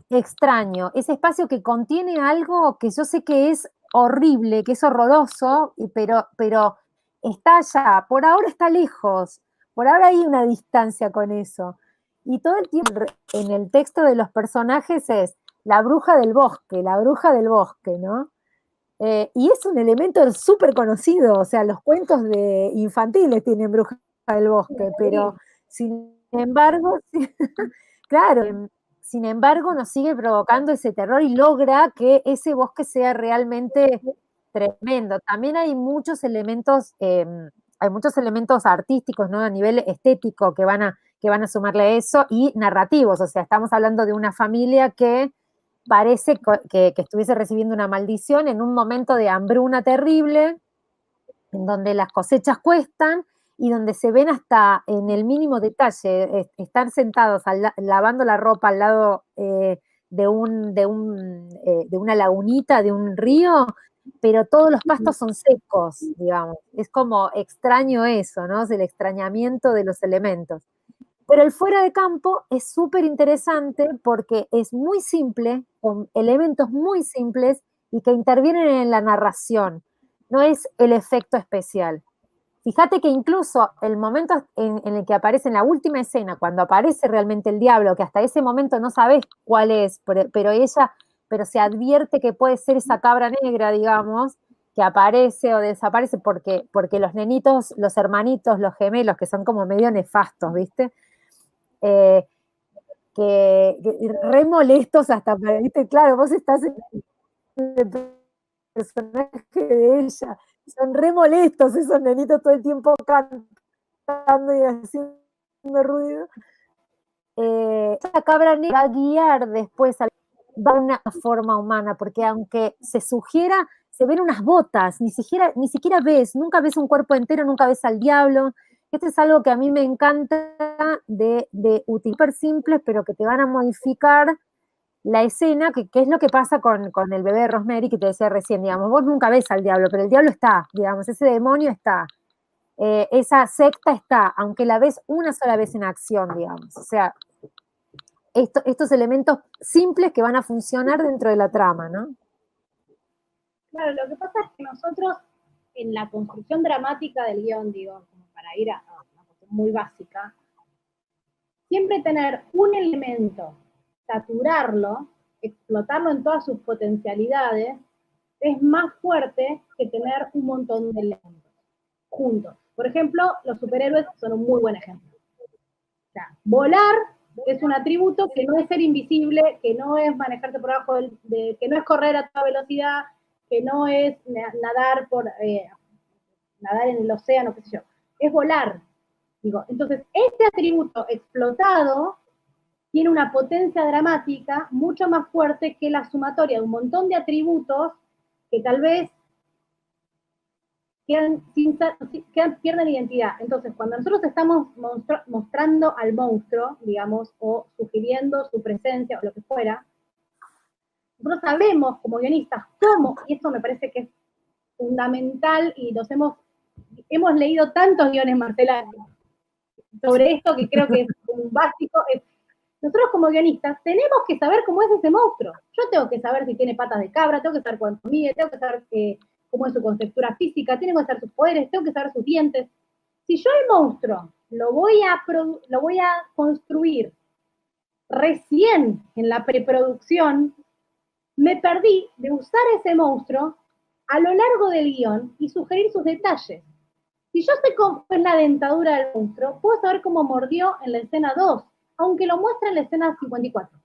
extraño, ese espacio que contiene algo que yo sé que es horrible, que es horroroso, pero está allá, por ahora está lejos, por ahora hay una distancia con eso. Y todo el tiempo en el texto de los personajes es la bruja del bosque, ¿no? Y es un elemento súper conocido, o sea, los cuentos de infantiles tienen bruja del bosque, pero sin embargo, claro, sin embargo nos sigue provocando ese terror y logra que ese bosque sea realmente tremendo. También hay muchos elementos artísticos, ¿no? A nivel estético que van a sumarle a eso y narrativos, o sea, estamos hablando de una familia que parece que estuviese recibiendo una maldición en un momento de hambruna terrible, en donde las cosechas cuestan y donde se ven hasta en el mínimo detalle, estar sentados lavando la ropa al lado de una lagunita, de un río, pero todos los pastos son secos, digamos. Es como extraño eso, ¿no? Es el extrañamiento de los elementos. Pero el fuera de campo es súper interesante porque es muy simple, con elementos muy simples y que intervienen en la narración. No es el efecto especial. Fíjate que incluso el momento en el que aparece en la última escena, cuando aparece realmente el diablo, que hasta ese momento no sabes cuál es, pero se advierte que puede ser esa cabra negra, digamos, que aparece o desaparece porque los nenitos, los hermanitos, los gemelos, que son como medio nefastos, ¿viste? Eh, que re molestos hasta para, ¿viste? Claro, vos estás en el personaje de ella, son re molestos esos nenitos todo el tiempo cantando y haciendo ruido. La cabra negra va a guiar después va a una forma humana, porque aunque se sugiera, se ven unas botas, ni siquiera nunca ves un cuerpo entero, nunca ves al diablo. Esto es algo que a mí me encanta de utilizar simples, pero que te van a modificar la escena, que es lo que pasa con el bebé de Rosemary, que te decía recién, digamos, vos nunca ves al diablo, pero el diablo está, digamos, ese demonio está, esa secta está, aunque la ves una sola vez en acción, digamos, o sea, estos elementos simples que van a funcionar dentro de la trama, ¿no? Claro, lo que pasa es que nosotros, en la construcción dramática del guión, digo, como para ir a una cuestión muy básica, siempre tener un elemento, saturarlo, explotarlo en todas sus potencialidades, es más fuerte que tener un montón de elementos juntos. Por ejemplo, los superhéroes son un muy buen ejemplo. O sea, volar es un atributo que no es ser invisible, que no es manejarte por abajo, que no es correr a toda velocidad, que no es nadar nadar en el océano, qué sé yo, es volar. Digo, entonces, este atributo explotado tiene una potencia dramática mucho más fuerte que la sumatoria de un montón de atributos que tal vez pierden identidad. Entonces, cuando nosotros estamos mostrando al monstruo, digamos, o sugiriendo su presencia o lo que fuera, nosotros sabemos como guionistas cómo, y eso me parece que es fundamental, y hemos leído tantos guiones, Marcela, sobre esto, que creo que es como un básico. Nosotros como guionistas tenemos que saber cómo es ese monstruo. Yo tengo que saber si tiene patas de cabra, tengo que saber cuánto mide, tengo que saber cómo es su conceptura física, tengo que saber sus poderes, tengo que saber sus dientes. Si yo el monstruo lo voy a construir recién en la preproducción, me perdí de usar ese monstruo a lo largo del guión y sugerir sus detalles. Si yo sé cómo es la dentadura del monstruo, puedo saber cómo mordió en la escena 2, aunque lo muestre en la escena 54.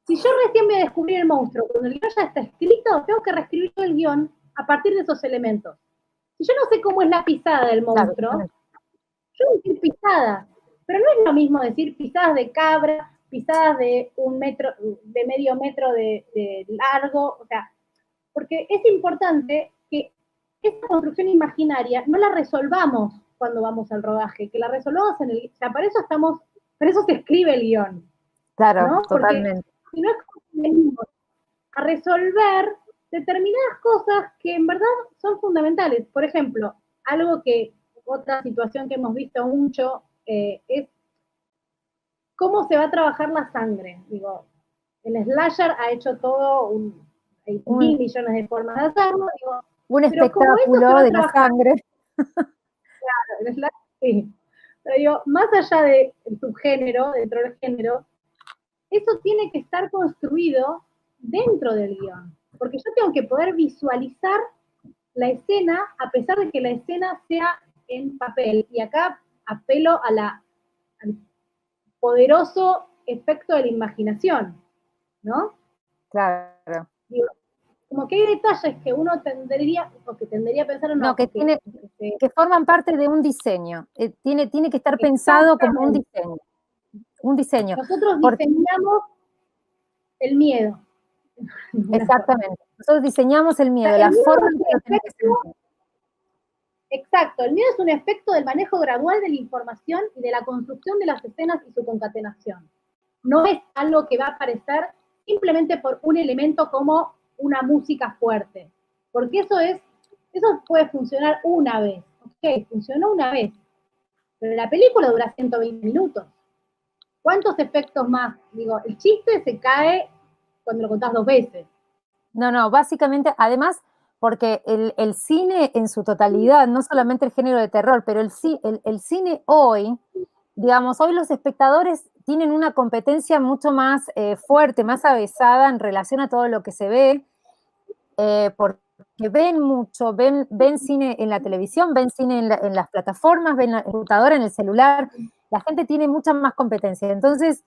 Si yo recién voy a descubrir el monstruo, cuando el guión ya está escrito, tengo que reescribir todo el guión a partir de esos elementos. Si yo no sé cómo es la pisada del monstruo, yo voy a decir pisada, pero no es lo mismo decir pisadas de cabra, pisadas de un metro, de medio metro de largo, o sea, porque es importante que esta construcción imaginaria no la resolvamos cuando vamos al rodaje, que la resolvamos en el, o sea, para eso se escribe el guión. Claro, ¿no? totalmente. Porque si no es como que venimos a resolver determinadas cosas que en verdad son fundamentales. Por ejemplo, otra situación que hemos visto mucho es cómo se va a trabajar la sangre. Digo, el slasher ha hecho hay mil millones de formas de hacerlo. Digo, un pero como eso se espectáculo va a de la trabajar, sangre. claro, el slasher, sí. Pero digo, más allá del subgénero, dentro del género, eso tiene que estar construido dentro del guión. Porque yo tengo que poder visualizar la escena, a pesar de que la escena sea en papel. Y acá apelo al poderoso efecto de la imaginación, ¿no? Claro. Digo, como que hay detalles que uno tendría a pensar, No, que forman parte de un diseño. Tiene que estar pensado como un diseño. Un diseño. Nosotros diseñamos el miedo. Exactamente. Nosotros diseñamos el miedo, la forma en que lo tenés que sentir. Exacto, el miedo es un efecto del manejo gradual de la información y de la construcción de las escenas y su concatenación. No es algo que va a aparecer simplemente por un elemento como una música fuerte, porque eso puede funcionar una vez, ok, funcionó una vez, pero la película dura 120 minutos. ¿Cuántos efectos más? Digo, el chiste se cae cuando lo contás 2 veces. No, básicamente, además, porque el cine en su totalidad, no solamente el género de terror, pero el cine hoy, digamos, hoy los espectadores tienen una competencia mucho más fuerte, más avesada en relación a todo lo que se ve, porque ven mucho, ven cine en la televisión, ven cine en las plataformas, ven en la computadora, en el celular, la gente tiene mucha más competencia. Entonces,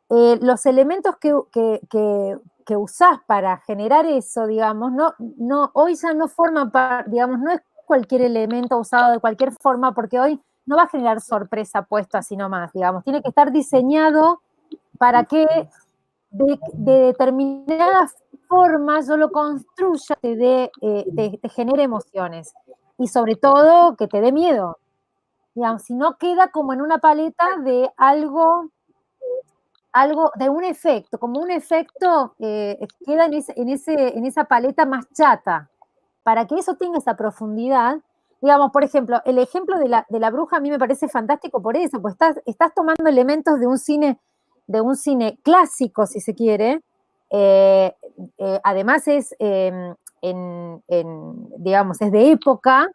los elementos que usás para generar eso, digamos, hoy ya no forman parte, digamos, no es cualquier elemento usado de cualquier forma, porque hoy no va a generar sorpresa puesto así nomás, digamos, tiene que estar diseñado para que de determinada forma yo lo construya, te genere emociones, y sobre todo que te dé miedo, digamos, si no queda como en una paleta de algo de un efecto, como un efecto queda en esa paleta más chata. Para que eso tenga esa profundidad, digamos, por ejemplo, el ejemplo de la bruja a mí me parece fantástico por eso, pues estás tomando elementos de un cine clásico, si se quiere, además es, digamos, es de época,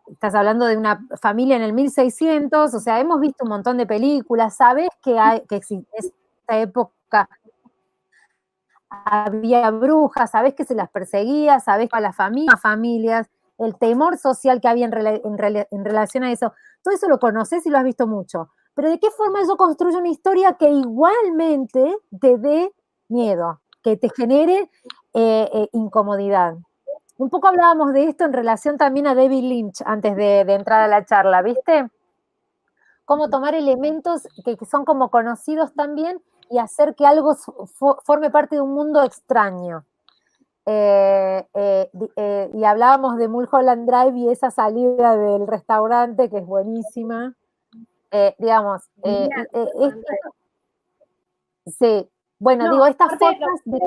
estás hablando de una familia en el 1600, o sea, hemos visto un montón de películas, sabes que existe esa época había brujas, sabés que se las perseguía, sabés que a las familias, el temor social que había en relación a eso, todo eso lo conoces y lo has visto mucho. Pero ¿de qué forma yo construyo una historia que igualmente te dé miedo, que te genere incomodidad? Un poco hablábamos de esto en relación también a David Lynch antes de entrar a la charla, ¿viste? Cómo tomar elementos que son como conocidos también y hacer que algo forme parte de un mundo extraño. Y hablábamos de Mulholland Drive y esa salida del restaurante que es buenísima. Digamos, sí, bueno, No, digo, estas aparte, formas de...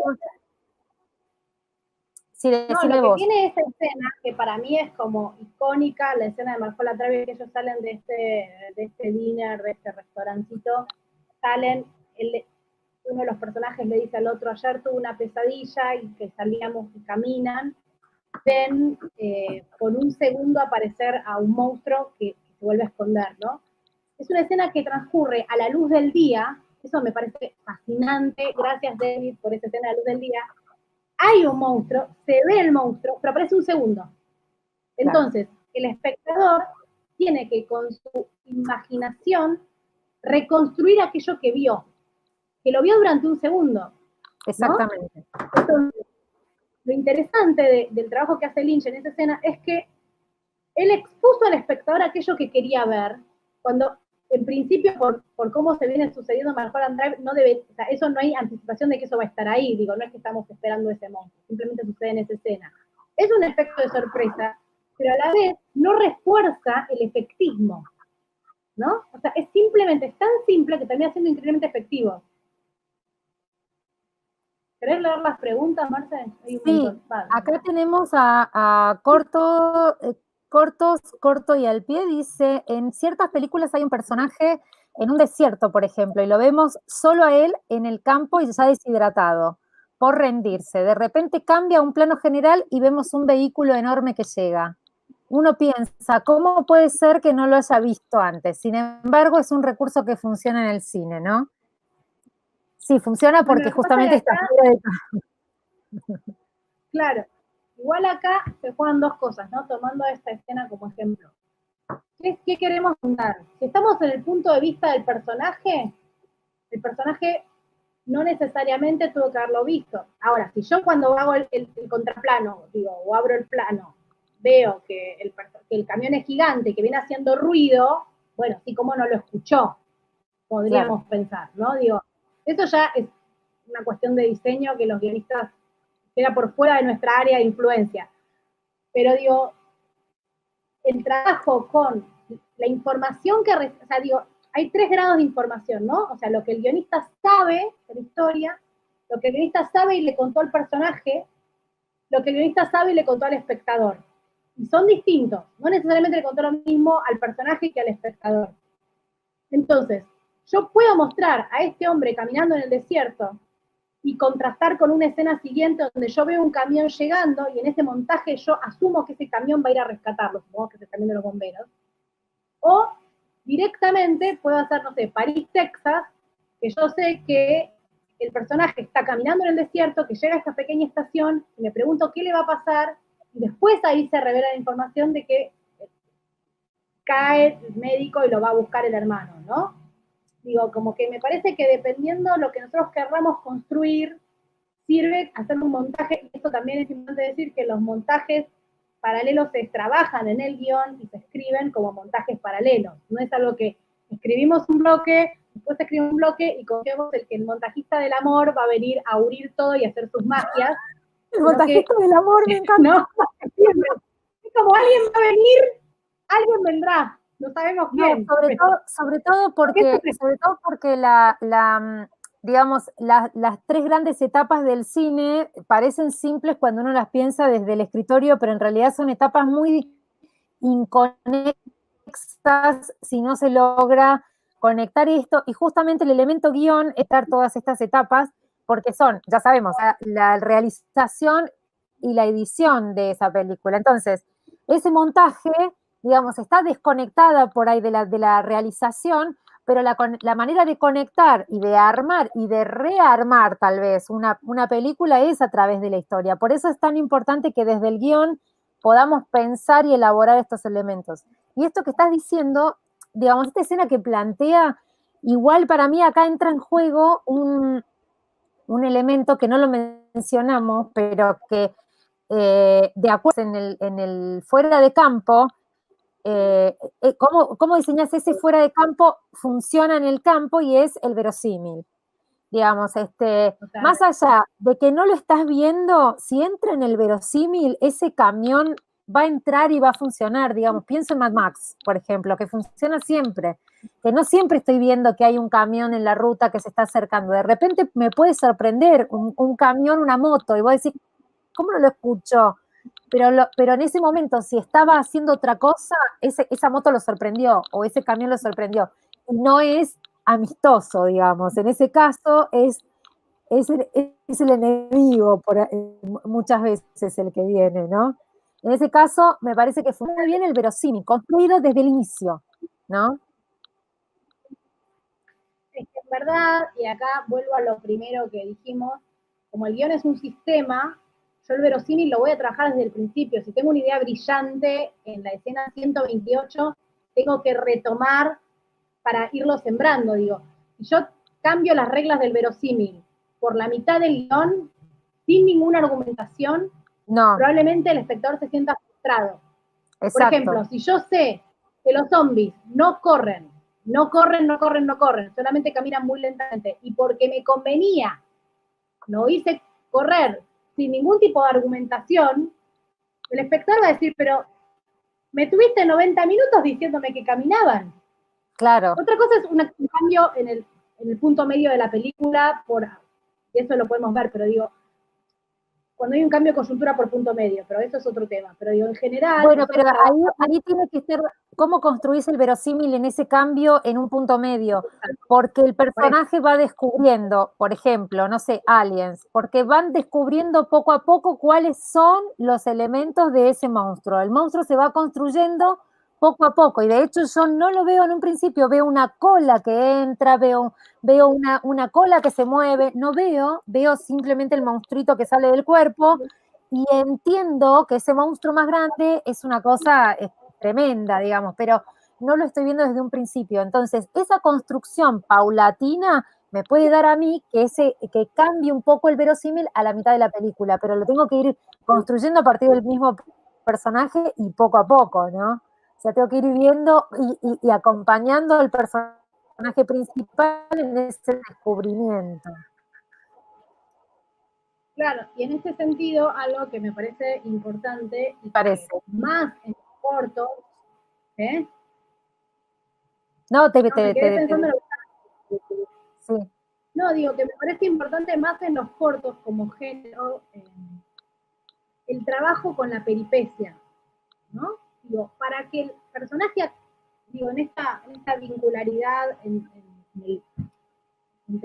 Sí, no, decime lo que vos. tiene esa escena, que para mí es como icónica, la escena de Mulholland Drive, que ellos salen de este dinner, de este restaurancito, salen, uno de los personajes le dice al otro, ayer tuve una pesadilla y que salíamos y caminan, ven por un segundo aparecer a un monstruo que se vuelve a esconder, ¿no? Es una escena que transcurre a la luz del día, eso me parece fascinante, gracias David por esa escena a la luz del día. Hay un monstruo, se ve el monstruo, pero aparece un segundo. Entonces, el espectador tiene que con su imaginación reconstruir aquello que lo vio durante un segundo, ¿no? Exactamente. Entonces, lo interesante del trabajo que hace Lynch en esa escena es que él expuso al espectador aquello que quería ver, cuando en principio, por cómo se viene sucediendo Mulholland Drive, no debe, o sea, eso no hay anticipación de que eso va a estar ahí, digo, no es que estamos esperando ese monstruo, simplemente sucede en esa escena. Es un efecto de sorpresa, pero a la vez no refuerza el efectismo, ¿no? O sea, es tan simple que termina siendo increíblemente efectivo. ¿Querés leer las preguntas, Marce? Hay un montón. Vale. Acá tenemos a Corto y al pie, dice, en ciertas películas hay un personaje en un desierto, por ejemplo, y lo vemos solo a él en el campo y ya deshidratado, por rendirse. De repente cambia a un plano general y vemos un vehículo enorme que llega. Uno piensa, ¿cómo puede ser que no lo haya visto antes? Sin embargo, es un recurso que funciona en el cine, ¿no? Sí, funciona porque bueno, justamente está fuera de campo. Claro. Igual acá se juegan dos cosas, ¿no? Tomando esta escena como ejemplo. ¿Qué queremos contar? Si estamos en el punto de vista del personaje no necesariamente tuvo que haberlo visto. Ahora, si yo cuando hago el contraplano, digo, o abro el plano, veo que el camión es gigante, que viene haciendo ruido, bueno, sí, cómo no lo escuchó, podríamos pensar, ¿no? Digo, eso ya es una cuestión de diseño que los guionistas queda por fuera de nuestra área de influencia. Pero digo, el trabajo con la información que, o sea, digo, hay 3 grados de información, ¿no? O sea, lo que el guionista sabe de la historia, lo que el guionista sabe y le contó al personaje, lo que el guionista sabe y le contó al espectador. Y son distintos, no necesariamente le contó lo mismo al personaje que al espectador. Entonces, yo puedo mostrar a este hombre caminando en el desierto y contrastar con una escena siguiente donde yo veo un camión llegando y en ese montaje yo asumo que ese camión va a ir a rescatarlo, supongo que es el camión de los bomberos. O directamente puedo hacer, no sé, París, Texas, que yo sé que el personaje está caminando en el desierto, que llega a esta pequeña estación, y me pregunto qué le va a pasar, y después ahí se revela la información de que cae el médico y lo va a buscar el hermano, ¿no? Digo, como que me parece que dependiendo de lo que nosotros querramos construir, sirve hacer un montaje, y esto también es importante decir que los montajes paralelos se trabajan en el guión y se escriben como montajes paralelos. No es algo que escribimos un bloque, después se escribe un bloque y confiamos en que el montajista del amor va a venir a unir todo y hacer sus magias. El montajista del amor, me encanta. No, es como alguien va a venir, alguien vendrá. No sabemos quién. No, sobre todo porque digamos, las 3 grandes etapas del cine parecen simples cuando uno las piensa desde el escritorio, pero en realidad son etapas muy inconexas si no se logra conectar esto. Y justamente el elemento guión es estar todas estas etapas, porque son, ya sabemos, la realización y la edición de esa película. Entonces, ese montaje, digamos, está desconectada por ahí de la realización, pero la manera de conectar y de armar y de rearmar tal vez una película es a través de la historia. Por eso es tan importante que desde el guión podamos pensar y elaborar estos elementos. Y esto que estás diciendo, digamos, esta escena que plantea, igual para mí acá entra en juego un elemento que no lo mencionamos, pero que de acuerdo en el fuera de campo, ¿cómo diseñas ese fuera de campo? Funciona en el campo y es el verosímil. Digamos, más allá de que no lo estás viendo, si entra en el verosímil, ese camión va a entrar y va a funcionar, digamos, pienso en Mad Max, por ejemplo, que funciona siempre, que no siempre estoy viendo que hay un camión en la ruta que se está acercando, de repente me puede sorprender un camión, una moto, y vos decís, ¿cómo no lo escucho? Pero en ese momento, si estaba haciendo otra cosa, esa moto lo sorprendió, o ese camión lo sorprendió, y no es amistoso, digamos, en ese caso es el enemigo muchas veces el que viene, ¿no? En ese caso, me parece que fue muy bien el verosímil, construido desde el inicio, ¿no? Es que en verdad, y acá vuelvo a lo primero que dijimos, como el guión es un sistema, yo el verosímil lo voy a trabajar desde el principio. Si tengo una idea brillante en la escena 128, tengo que retomar para irlo sembrando, digo. Si yo cambio las reglas del verosímil por la mitad del guión, sin ninguna argumentación, probablemente el espectador se sienta frustrado. Exacto. Por ejemplo, si yo sé que los zombies no corren, no corren, no corren, no corren, solamente caminan muy lentamente. Y porque me convenía, lo hice correr sin ningún tipo de argumentación, el espectador va a decir, pero me tuviste 90 minutos diciéndome que caminaban. Claro. Otra cosa es un cambio en el punto medio de la película, y eso lo podemos ver, pero digo, cuando hay un cambio de coyuntura por punto medio, pero eso es otro tema. Pero digo, en general... Bueno, pero ahí tiene que ser, ¿cómo construís el verosímil en ese cambio en un punto medio? Porque el personaje va descubriendo, por ejemplo, no sé, aliens, porque van descubriendo poco a poco cuáles son los elementos de ese monstruo. El monstruo se va construyendo poco a poco, y de hecho yo no lo veo en un principio, veo una cola que entra, veo una cola que se mueve, no veo simplemente el monstruito que sale del cuerpo, y entiendo que ese monstruo más grande es una cosa tremenda, digamos, pero no lo estoy viendo desde un principio. Entonces, esa construcción paulatina me puede dar a mí que cambie un poco el verosímil a la mitad de la película, pero lo tengo que ir construyendo a partir del mismo personaje y poco a poco, ¿no? O sea, tengo que ir viendo y acompañando al personaje principal en ese descubrimiento. Claro, y en ese sentido, algo que me parece importante, y parece más en los cortos, ¿eh? No, me quedé pensando en sí. No, digo que me parece importante más en los cortos como género, el trabajo con la peripecia, ¿no? Digo, para que el personaje, digo, en esta vincularidad entre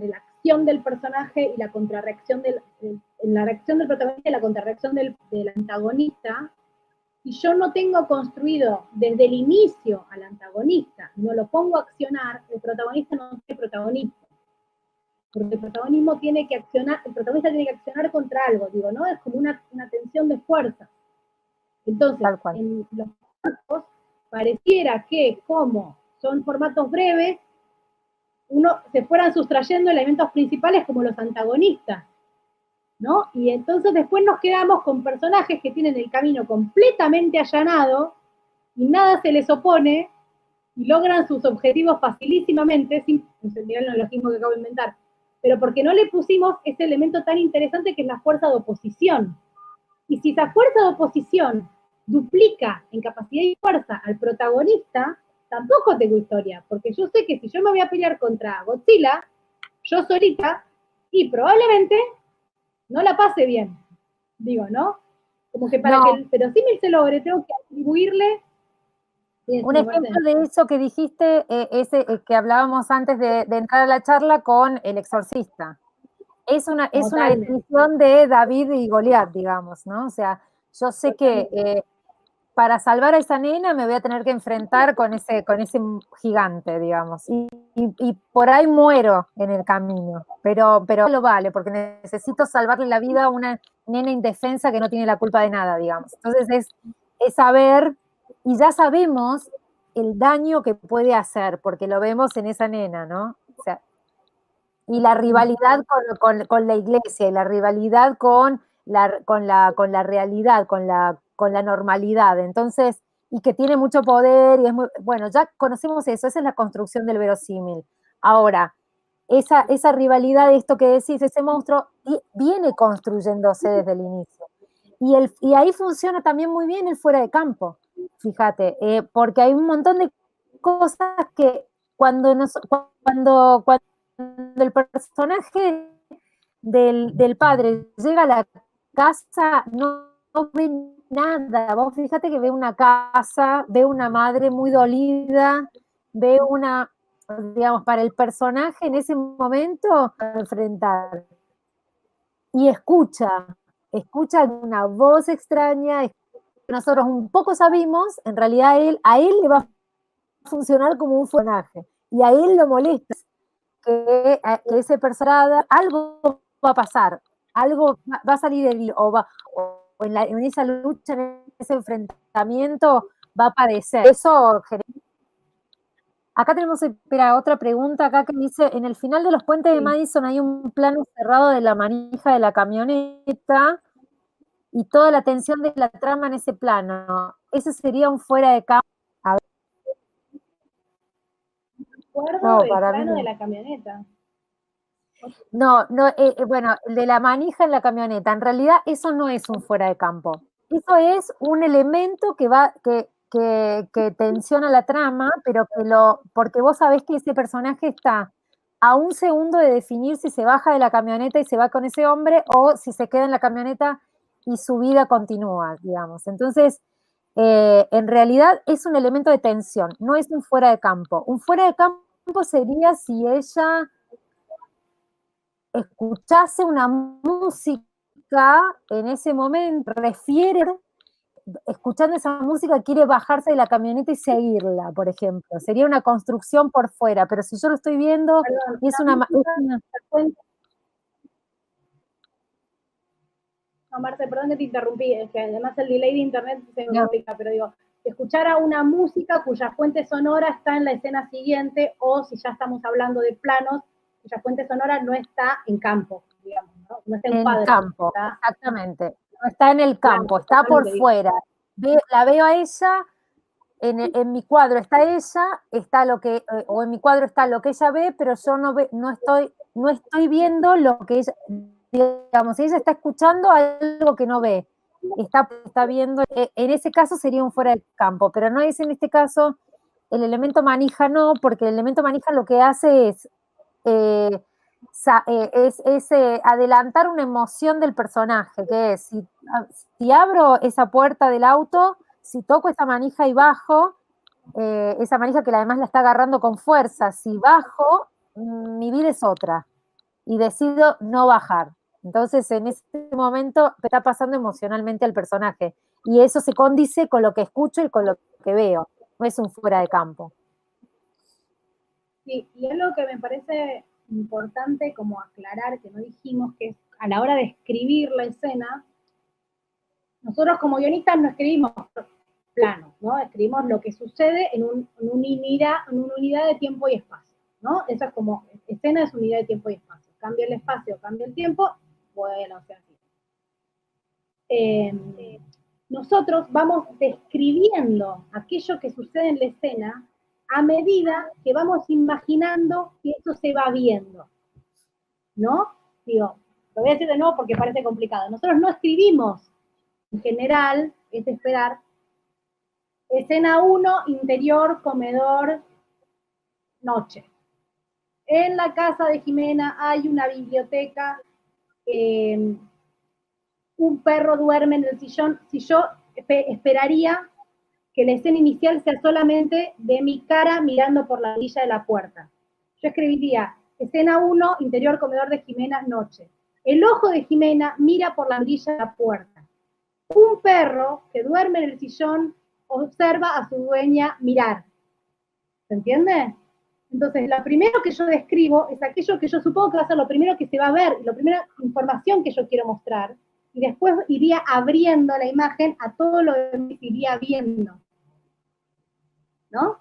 la acción del personaje y la contrarreacción en la reacción del protagonista y la contrarreacción del antagonista, si yo no tengo construido desde el inicio al antagonista, no lo pongo a accionar, el protagonista no tiene protagonismo. Porque el protagonismo tiene que accionar, el protagonista tiene que accionar contra algo, digo, ¿no? Es como una tensión de fuerza. Entonces, en los formatos, pareciera que, como son formatos breves, se fueran sustrayendo elementos principales como los antagonistas, ¿no? Y entonces después nos quedamos con personajes que tienen el camino completamente allanado y nada se les opone y logran sus objetivos facilísimamente, sin mirar el neologismo que acabo de inventar, pero porque no le pusimos ese elemento tan interesante que es la fuerza de oposición. Y si esa fuerza de oposición duplica en capacidad y fuerza al protagonista, tampoco tengo historia, porque yo sé que si yo me voy a pelear contra Godzilla, yo solita, y probablemente no la pase bien, digo, ¿no? Como que para que el verosímil se logre, tengo que atribuirle... Un ejemplo de eso que dijiste, ese que hablábamos antes de entrar a la charla con El Exorcista. Es una definición de David y Goliat, digamos, ¿no? O sea, yo sé que para salvar a esa nena me voy a tener que enfrentar con ese gigante, digamos. Y por ahí muero en el camino, pero lo vale, porque necesito salvarle la vida a una nena indefensa que no tiene la culpa de nada, digamos. Entonces es saber, y ya sabemos el daño que puede hacer, porque lo vemos en esa nena, ¿no? O sea, y la rivalidad con la iglesia, y la rivalidad con la realidad, con la normalidad. Entonces, y que tiene mucho poder, y es muy, bueno, ya conocemos eso, esa es la construcción del verosímil. Ahora, esa rivalidad, esto que decís, ese monstruo, viene construyéndose desde el inicio. Y ahí funciona también muy bien el fuera de campo, fíjate, porque hay un montón de cosas que cuando el personaje del padre llega a la casa, no ve nada. Vos fíjate que ve una casa, ve una madre muy dolida, ve digamos, para el personaje en ese momento enfrentar. Y escucha una voz extraña, nosotros un poco sabemos, en realidad a él le va a funcionar como un personaje, y a él lo molesta que ese personaje, algo va a pasar, algo va a salir de él, o en esa lucha, en ese enfrentamiento, va a aparecer. Eso genera. Acá tenemos, espera, otra pregunta acá que dice, en el final de Los Puentes de Madison hay un plano cerrado de la manija de la camioneta y toda la tensión de la trama en ese plano. ¿Ese sería un fuera de campo? A ver. acuerdo del plano de la camioneta. No, bueno, el de la manija en la camioneta, en realidad eso no es un fuera de campo. Eso es un elemento que tensiona la trama, pero porque vos sabés que ese personaje está a un segundo de definir si se baja de la camioneta y se va con ese hombre o si se queda en la camioneta y su vida continúa, digamos. Entonces, en realidad es un elemento de tensión, no es un fuera de campo. Un fuera de campo sería si ella escuchase una música en ese momento, escuchando esa música, quiere bajarse de la camioneta y seguirla, por ejemplo. Sería una construcción por fuera, pero si yo lo estoy viendo, Perdón, y es una... No, Marce, perdón que te interrumpí, es que además el delay de internet se me complica, pero digo, escuchar a una música cuya fuente sonora está en la escena siguiente, o si ya estamos hablando de planos, cuya fuente sonora no está en campo, digamos, ¿no? No está en cuadro. Campo, está, exactamente. No está en el campo, está por fuera. La veo a ella, en mi cuadro está ella, o en mi cuadro está lo que ella ve, pero yo no estoy viendo lo que ella, digamos, ella está escuchando algo que no ve. Está viendo, en ese caso sería un fuera de campo, pero no es en este caso el elemento manija, no, porque el elemento manija lo que hace es adelantar una emoción del personaje, que es, si abro esa puerta del auto, si toco esa manija y bajo, esa manija que además la está agarrando con fuerza, si bajo, mi vida es otra, y decido no bajar. Entonces, en ese momento está pasando emocionalmente al personaje, y eso se condice con lo que escucho y con lo que veo, no es un fuera de campo. Sí, y es lo que me parece importante como aclarar, que no dijimos, que es a la hora de escribir la escena, nosotros como guionistas no escribimos planos, ¿no? Escribimos lo que sucede en una unidad de tiempo y espacio, ¿no? Eso es como, escena es unidad de tiempo y espacio. Cambia el espacio, cambia el tiempo, bueno, o sea, así. Nosotros vamos describiendo aquello que sucede en la escena a medida que vamos imaginando que eso se va viendo, ¿no? Digo, lo voy a decir de nuevo porque parece complicado. Nosotros no escribimos, en general, es esperar, escena 1, interior, comedor, noche. En la casa de Jimena hay una biblioteca, un perro duerme en el sillón. Si yo esperaría que la escena inicial sea solamente de mi cara mirando por la orilla de la puerta. Yo escribiría, escena 1, interior, comedor de Jimena, noche. El ojo de Jimena mira por la orilla de la puerta. Un perro que duerme en el sillón observa a su dueña mirar. ¿Se entiende? Entonces, lo primero que yo describo es aquello que yo supongo que va a ser lo primero que se va a ver, la primera información que yo quiero mostrar, y después iría abriendo la imagen a todo lo que iría viendo. ¿No?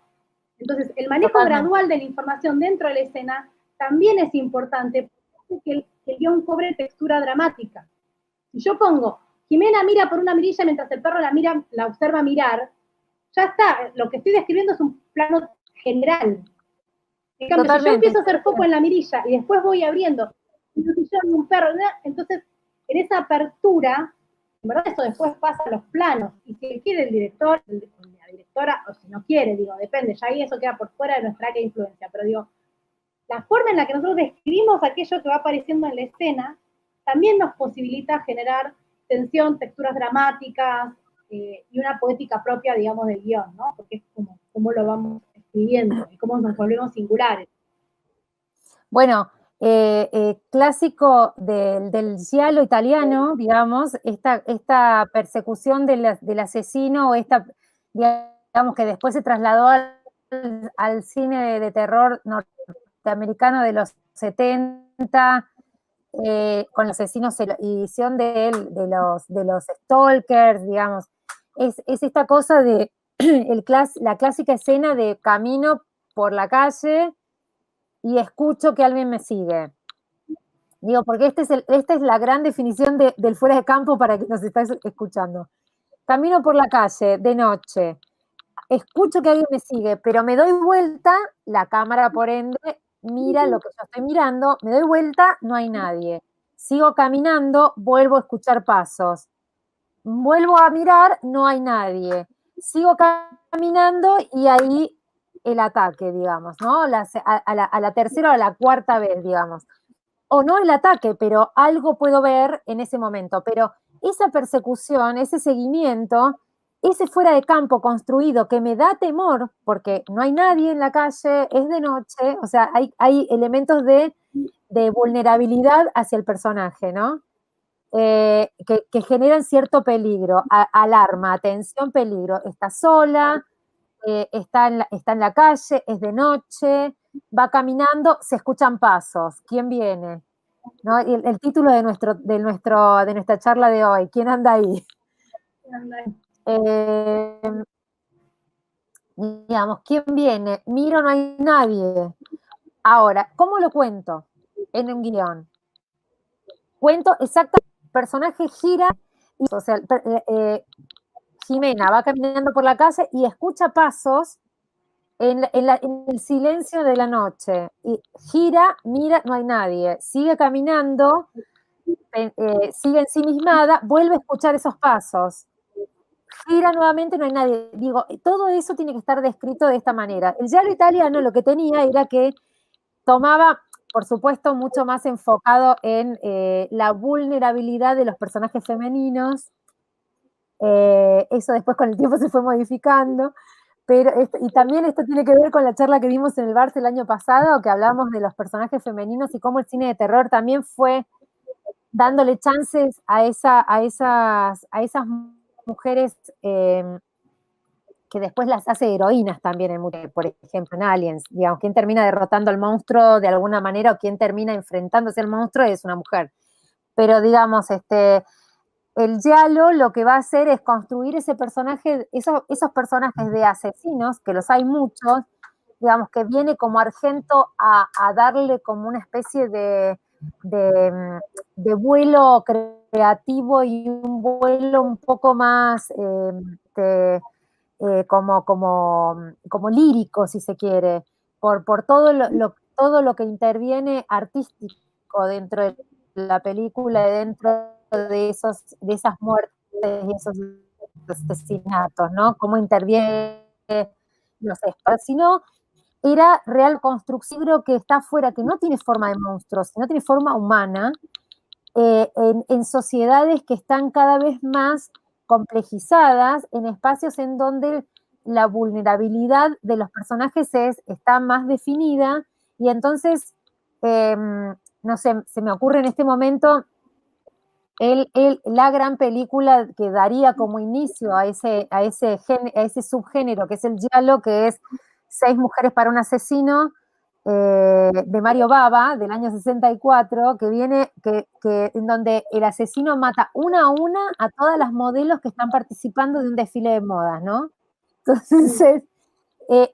Entonces, el manejo gradual de la información dentro de la escena también es importante para que el guión cobre textura dramática. Si yo pongo, Jimena mira por una mirilla mientras el perro la observa mirar, ya está, lo que estoy describiendo es un plano general. En cambio, si yo empiezo a hacer foco en la mirilla y después voy abriendo un perro, entonces en esa apertura, en verdad eso después pasa a los planos, y si quiere el director, la directora, o si no quiere, digo, depende, ya ahí eso queda por fuera de nuestra área de influencia, pero digo, la forma en la que nosotros describimos aquello que va apareciendo en la escena también nos posibilita generar tensión, texturas dramáticas y una poética propia, digamos, del guión, ¿no? Porque es como lo vamos escribiendo y cómo nos volvemos singulares. Bueno, clásico del giallo italiano, digamos, esta persecución del asesino, o digamos, que después se trasladó al cine de terror norteamericano de los 70, con los asesinos y visión de los stalkers, digamos. Es esta cosa de la clásica escena de camino por la calle y escucho que alguien me sigue. Digo, porque esta es la gran definición del fuera de campo para que nos estés escuchando. Camino por la calle de noche. escucho que alguien me sigue, pero me doy vuelta, la cámara por ende mira lo que yo estoy mirando, me doy vuelta, no hay nadie. Sigo caminando, vuelvo a escuchar pasos. Vuelvo a mirar, no hay nadie. Sigo caminando y ahí el ataque, digamos, ¿no? A la tercera o a la cuarta vez, digamos. O no el ataque, pero algo puedo ver en ese momento. Pero esa persecución, ese seguimiento, ese fuera de campo construido que me da temor, porque no hay nadie en la calle, es de noche, o sea, hay elementos de vulnerabilidad hacia el personaje, ¿no? Que generan cierto peligro, alarma, atención, peligro. Está sola, está en la calle, es de noche, va caminando, se escuchan pasos. ¿Quién viene? ¿No? El título de nuestra charla de hoy, ¿quién anda ahí? Digamos, ¿quién viene? Miro, no hay nadie. Ahora, ¿cómo lo cuento? En un guión. Cuento exactamente, el personaje gira, o sea, Jimena va caminando por la calle y escucha pasos en el silencio de la noche. Y gira, mira, no hay nadie. Sigue caminando, sigue ensimismada, vuelve a escuchar esos pasos. Gira nuevamente, no hay nadie. Digo, todo eso tiene que estar descrito de esta manera. El giallo italiano lo que tenía era que tomaba, por supuesto, mucho más enfocado en la vulnerabilidad de los personajes femeninos. Eso después con el tiempo se fue modificando. Pero y también esto tiene que ver con la charla que dimos en el Barça el año pasado, que hablamos de los personajes femeninos y cómo el cine de terror también fue dándole chances a esas mujeres que después las hace heroínas también, por ejemplo, en Aliens. Digamos, quien termina derrotando al monstruo de alguna manera o quien termina enfrentándose al monstruo es una mujer. Pero digamos, el giallo lo que va a hacer es construir ese personaje, esos personajes de asesinos, que los hay muchos, digamos, que viene como Argento a darle como una especie de vuelo creativo y un vuelo un poco más como lírico, si se quiere, por todo lo que interviene artístico dentro de la película, dentro de esas muertes y esos asesinatos, ¿no? Cómo interviene, no sé, sino era real construcción que está afuera, que no tiene forma de monstruo, sino tiene forma humana, en sociedades que están cada vez más complejizadas, en espacios en donde la vulnerabilidad de los personajes está más definida, y entonces, no sé, se me ocurre en este momento la gran película que daría como inicio a ese subgénero que es el giallo, que es 6 mujeres para un asesino, de Mario Bava, del año 64, que viene, en donde el asesino mata una a una a todas las modelos que están participando de un desfile de modas, ¿no? Entonces,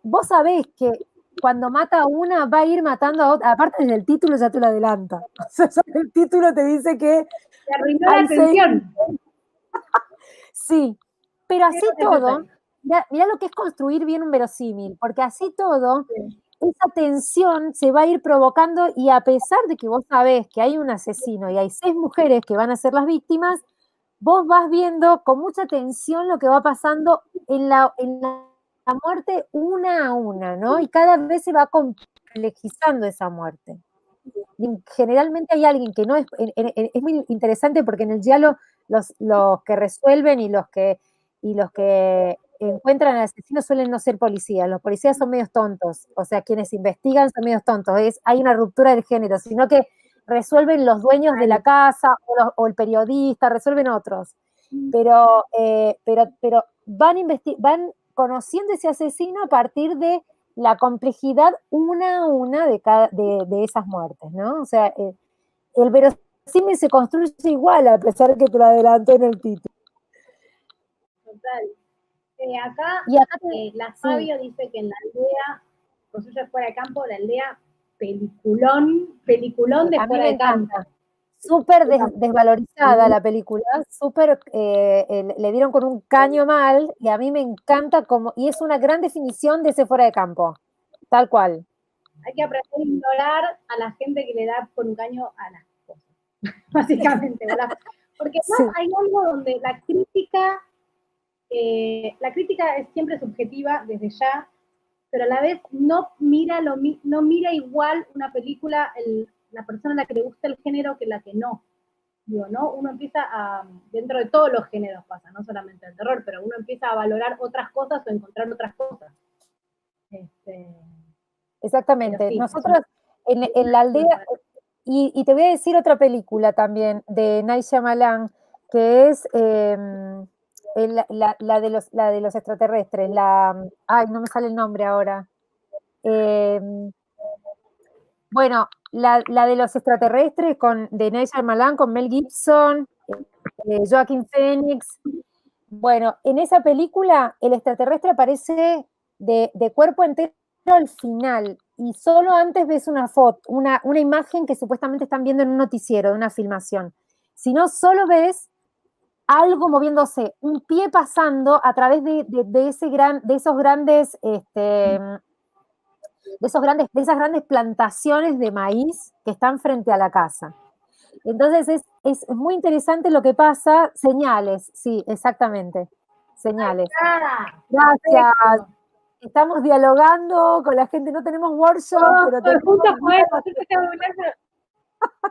vos sabés que cuando mata a una va a ir matando a otra, aparte desde el título ya te lo adelanta. O sea, el título te dice que te arruinó la atención. Sí, pero así todo, mirá lo que es construir bien un verosímil, porque así todo, esa tensión se va a ir provocando, y a pesar de que vos sabés que hay un asesino y hay 6 mujeres que van a ser las víctimas, vos vas viendo con mucha tensión lo que va pasando en la muerte una a una, ¿no? Y cada vez se va complejizando esa muerte. Generalmente hay alguien que no es muy interesante, porque en el giallo los que resuelven y los que encuentran al asesino suelen no ser policías. Los policías son medios tontos, o sea, quienes investigan son medios tontos. Hay una ruptura del género, sino que resuelven los dueños de la casa o el periodista, resuelven otros. Pero van conociendo ese asesino a partir de la complejidad una a una de esas muertes, ¿no? O sea, el verosímil se construye igual, a pesar que te lo adelanté en el título. Total. Acá la Fabio dice que en la aldea, construye fuera de campo, la aldea peliculón de fuera de campo. súper desvalorizada la película, súper, le dieron con un caño mal, y a mí me encanta como, y es una gran definición de ese fuera de campo, tal cual. Hay que aprender a ignorar a la gente que le da con un caño a las cosas, básicamente. Porque además hay algo donde la crítica es siempre subjetiva desde ya, pero a la vez no mira igual una película la persona a la que le gusta el género que la que no. Digo, ¿no? Uno empieza dentro de todos los géneros pasa, no solamente el terror, pero uno empieza a valorar otras cosas o encontrar otras cosas. Exactamente. Sí, nosotros en la aldea, y te voy a decir otra película también de Night Shyamalan, que es la de los extraterrestres, ay, no me sale el nombre ahora. Bueno, la de los extraterrestres de Night Shyamalan con Mel Gibson, Joaquin Phoenix. Bueno, en esa película el extraterrestre aparece de cuerpo entero al final, y solo antes ves una foto, una imagen que supuestamente están viendo en un noticiero, de una filmación. Si no, solo ves algo moviéndose, un pie pasando a través de esas grandes plantaciones de maíz que están frente a la casa. Entonces es muy interesante lo que pasa. Señales, sí, exactamente. Señales. Gracias. Estamos dialogando con la gente, no tenemos workshop, pero tenemos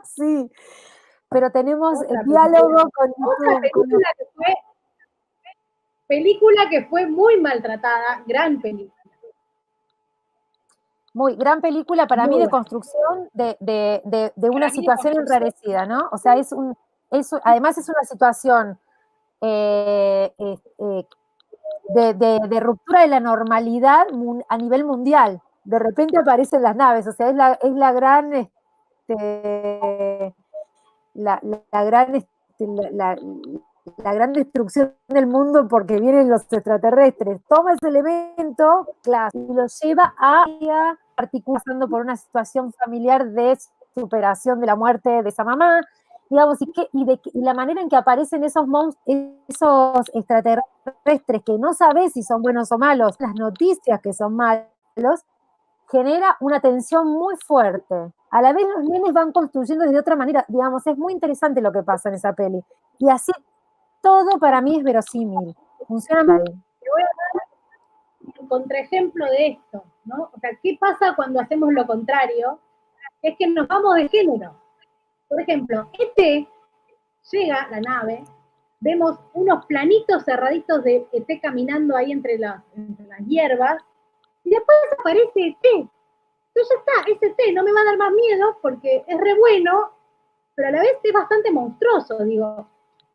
sí, pero tenemos diálogo con película que fue muy maltratada, gran película. Muy gran película para mí de construcción de una situación enrarecida, ¿no? O sea, además es una situación de ruptura de la normalidad a nivel mundial. De repente aparecen las naves, o sea, es la gran la gran destrucción del mundo porque vienen los extraterrestres. Toma ese elemento y lo lleva a articulando por una situación familiar de superación de la muerte de esa mamá, digamos, y la manera en que aparecen esos extraterrestres que no sabes si son buenos o malos, las noticias que son malos, genera una tensión muy fuerte. A la vez los nenes van construyendo de otra manera, digamos, es muy interesante lo que pasa en esa peli. Y así todo para mí es verosímil. Funciona mal. Te voy a dar un contraejemplo de esto, ¿no? O sea, ¿qué pasa cuando hacemos lo contrario? Es que nos vamos de género. Por ejemplo, llega la nave, vemos unos planitos cerraditos de ET caminando ahí entre las hierbas, y después aparece ET. Entonces ya está, es ET, no me va a dar más miedo porque es re bueno, pero a la vez es bastante monstruoso, digo.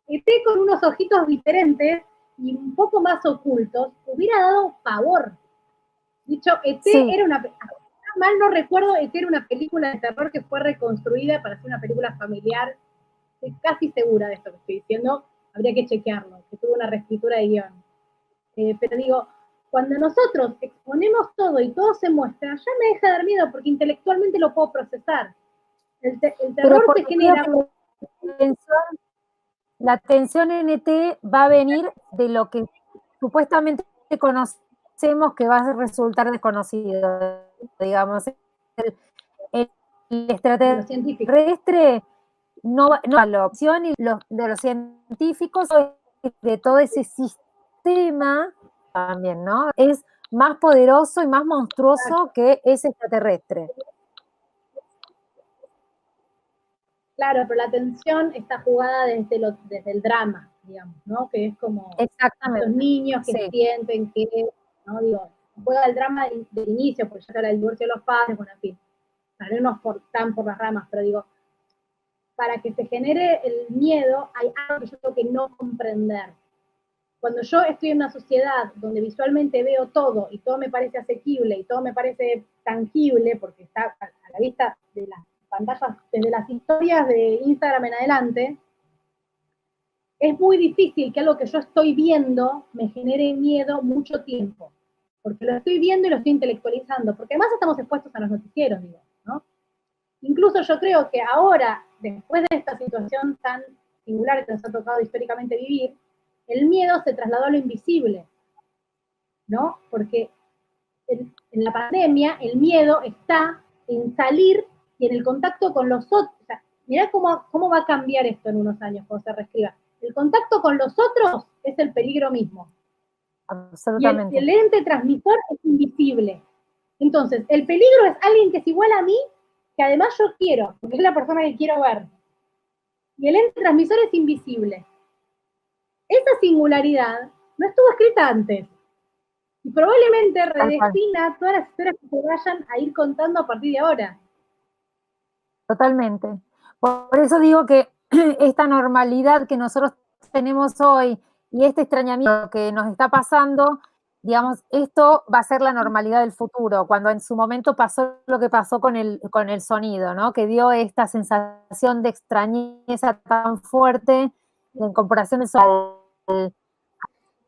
ET con unos ojitos diferentes y un poco más ocultos, hubiera dado pavor. Dicho, ET era una... Mal no recuerdo, ET era una película de terror que fue reconstruida para hacer una película familiar. Estoy casi segura de esto que estoy diciendo. Habría que chequearlo, que tuvo una reescritura de guión. Pero digo, cuando nosotros exponemos todo y todo se muestra, ya me deja de dar miedo porque intelectualmente lo puedo procesar. El terror se genera... La tensión en ET va a venir de lo que supuestamente conocemos que va a resultar desconocido, digamos. El extraterrestre no a la opción de los científicos de todo ese sistema también, ¿no? Es más poderoso y más monstruoso que ese extraterrestre. Claro, pero la tensión está jugada desde el drama, digamos, ¿no? Que es como los niños que sienten que, ¿no? Digo, juega el drama del inicio, porque ya está el divorcio de los padres, bueno, en fin, para no irnos tan por las ramas, pero digo, para que se genere el miedo hay algo que yo tengo que no comprender. Cuando yo estoy en una sociedad donde visualmente veo todo y todo me parece asequible y todo me parece tangible, porque está a la vista de las pantallas, desde las historias de Instagram en adelante, es muy difícil que algo que yo estoy viendo me genere miedo mucho tiempo, porque lo estoy viendo y lo estoy intelectualizando, porque además estamos expuestos a los noticieros, digo, ¿no? Incluso yo creo que ahora, después de esta situación tan singular que nos ha tocado históricamente vivir, el miedo se trasladó a lo invisible, ¿no? Porque en la pandemia el miedo está en salir y en el contacto con los otros. O sea, mirá cómo va a cambiar esto en unos años cuando se reescriba. El contacto con los otros es el peligro mismo. Absolutamente. Y el ente transmisor es invisible. Entonces, el peligro es alguien que es igual a mí, que además yo quiero, porque es la persona que quiero ver. Y el ente transmisor es invisible. Esa singularidad no estuvo escrita antes. Y probablemente redestina todas las historias que se vayan a ir contando a partir de ahora. Totalmente. Por eso digo que esta normalidad que nosotros tenemos hoy y este extrañamiento que nos está pasando, digamos, esto va a ser la normalidad del futuro, cuando en su momento pasó lo que pasó con el sonido, ¿no? Que dio esta sensación de extrañeza tan fuerte en comparación del sonido.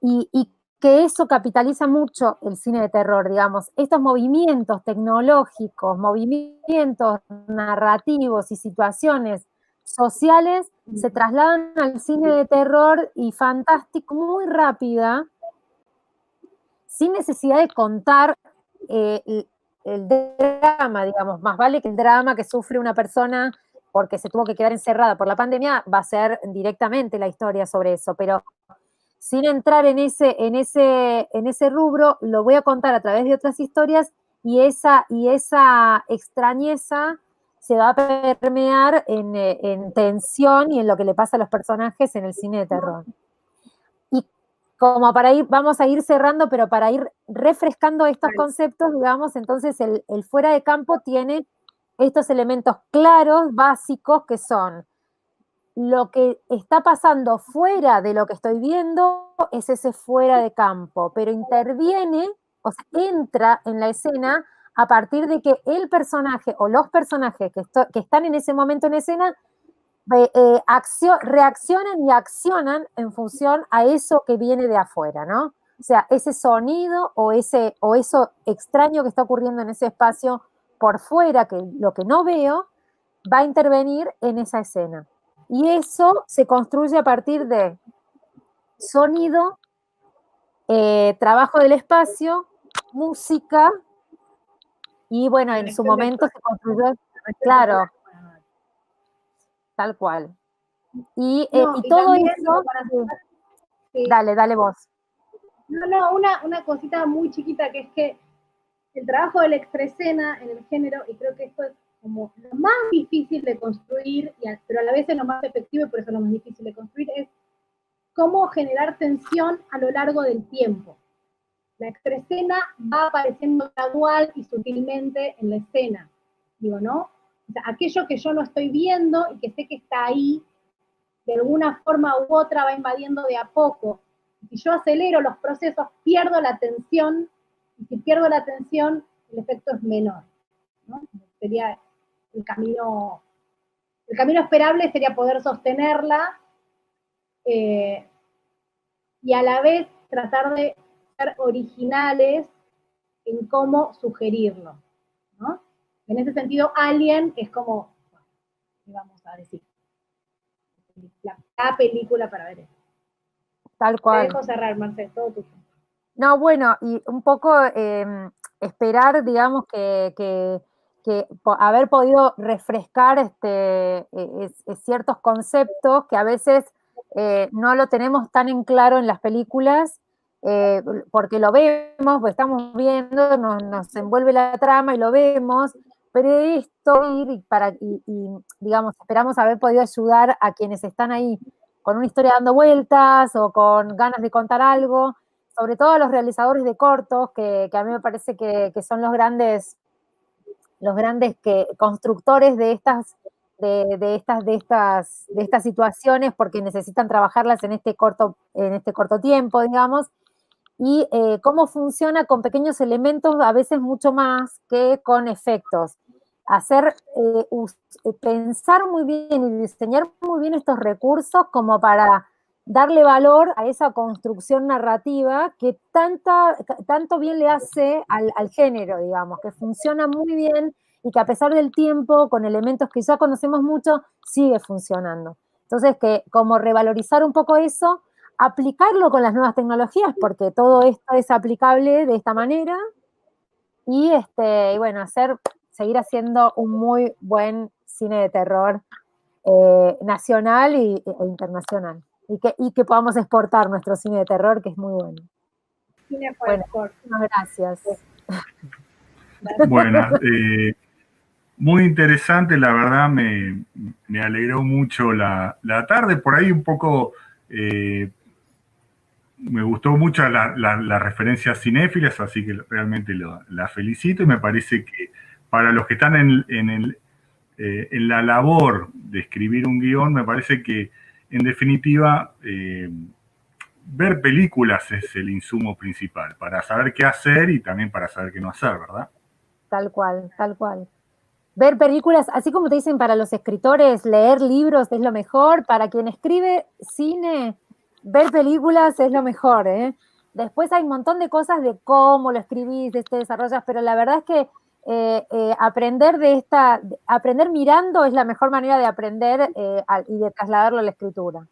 Y que eso capitaliza mucho el cine de terror, digamos. Estos movimientos tecnológicos, movimientos narrativos y situaciones sociales se trasladan al cine de terror y fantástico muy rápida, sin necesidad de contar el drama, digamos. Más vale que el drama que sufre una persona porque se tuvo que quedar encerrada por la pandemia va a ser directamente la historia sobre eso, pero sin entrar en ese rubro, lo voy a contar a través de otras historias y esa extrañeza se va a permear en tensión y en lo que le pasa a los personajes en el cine de terror. Y como vamos a ir cerrando, pero para ir refrescando estos conceptos, digamos, entonces el fuera de campo tiene estos elementos claros, básicos, que son lo que está pasando fuera de lo que estoy viendo es ese fuera de campo, pero interviene, o sea, entra en la escena a partir de que el personaje o los personajes que están en ese momento en escena reaccionan y accionan en función a eso que viene de afuera, ¿no? O sea, ese sonido o eso extraño que está ocurriendo en ese espacio por fuera, que lo que no veo, va a intervenir en esa escena. Y eso se construye a partir de sonido, trabajo del espacio, música, y bueno, en su momento se construyó, claro, tal cual. Y todo eso... Sí. Dale vos. No, una cosita muy chiquita, que es que el trabajo de la extraescena en el género, y creo que esto es como lo más difícil de construir, pero a la vez es lo más efectivo y por eso lo más difícil de construir, es cómo generar tensión a lo largo del tiempo. La extraescena va apareciendo gradual y sutilmente en la escena, digo, ¿no? O sea, aquello que yo no estoy viendo y que sé que está ahí, de alguna forma u otra va invadiendo de a poco. Si yo acelero los procesos, pierdo la atención, y si pierdo la atención, el efecto es menor, ¿no? Sería el camino esperable sería poder sostenerla y a la vez tratar de ser originales en cómo sugerirlo, ¿no? En ese sentido, Alien es como, ¿qué vamos a decir? La película para ver eso. Tal cual. Te dejo cerrar, Marcel, todo tuyo. No, bueno, y un poco esperar, digamos, que haber podido refrescar ciertos conceptos que a veces no lo tenemos tan en claro en las películas, porque lo vemos, pues estamos viendo, nos envuelve la trama y lo vemos, pero esto y digamos, esperamos haber podido ayudar a quienes están ahí con una historia dando vueltas o con ganas de contar algo, sobre todo a los realizadores de cortos, que a mí me parece que son los grandes constructores de estas situaciones, porque necesitan trabajarlas en este corto tiempo, digamos, y cómo funciona con pequeños elementos, a veces mucho más que con efectos. Pensar muy bien y diseñar muy bien estos recursos como para darle valor a esa construcción narrativa que tanto bien le hace al género, digamos, que funciona muy bien y que a pesar del tiempo, con elementos que ya conocemos mucho, sigue funcionando. Entonces, que como revalorizar un poco eso, aplicarlo con las nuevas tecnologías, porque todo esto es aplicable de esta manera, y bueno, seguir haciendo un muy buen cine de terror nacional e internacional. Y que podamos exportar nuestro cine de terror, que es muy bueno. Cine Bueno, hardcore. muchas gracias. Buenas. Muy interesante, la verdad me alegró mucho la tarde. Por ahí un poco me gustó mucho las referencias cinéfilas, así que realmente la felicito y me parece que para los que están en la labor de escribir un guión, me parece que en definitiva ver películas es el insumo principal para saber qué hacer y también para saber qué no hacer, ¿verdad? Tal cual, tal cual. Ver películas, así como te dicen para los escritores, leer libros es lo mejor, para quien escribe cine, ver películas es lo mejor, ¿eh? Después hay un montón de cosas de cómo lo escribís, te desarrollas, pero la verdad es que aprender mirando es la mejor manera de aprender y de trasladarlo a la escritura.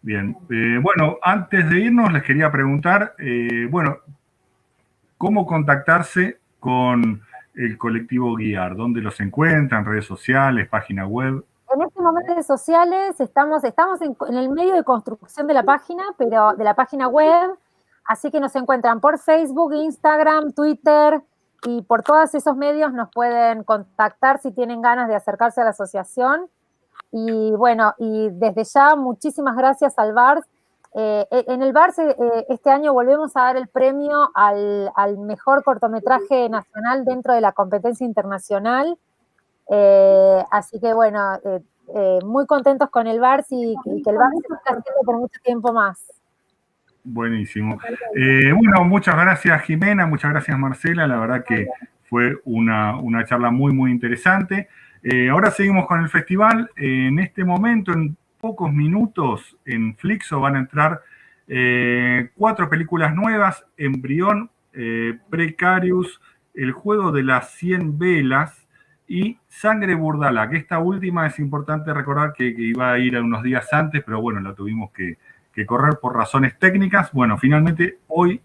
Bien, bueno, antes de irnos les quería preguntar, bueno, ¿cómo contactarse con el colectivo Guiar? ¿Dónde los encuentran? ¿Redes sociales? ¿Página web? En este momento, redes sociales, estamos en el medio de construcción de la página, pero de la página web, así que nos encuentran por Facebook, Instagram, Twitter, y por todos esos medios nos pueden contactar si tienen ganas de acercarse a la asociación. Y bueno, y desde ya, muchísimas gracias al VARS. En el VARS este año volvemos a dar el premio al mejor cortometraje nacional dentro de la competencia internacional. Así que bueno, muy contentos con el VARS y que el VARS se está haciendo por mucho tiempo más. Buenísimo. Bueno, muchas gracias Jimena, muchas gracias Marcela, la verdad que fue una charla muy, muy interesante. Ahora seguimos con el festival. En este momento, en pocos minutos, en Flixo van a entrar 4 películas nuevas: Embrión, Precarious, El juego de las 100 velas y Sangre Burdala, que esta última es importante recordar que iba a ir unos días antes, pero bueno, la tuvimos que correr por razones técnicas. Bueno, finalmente hoy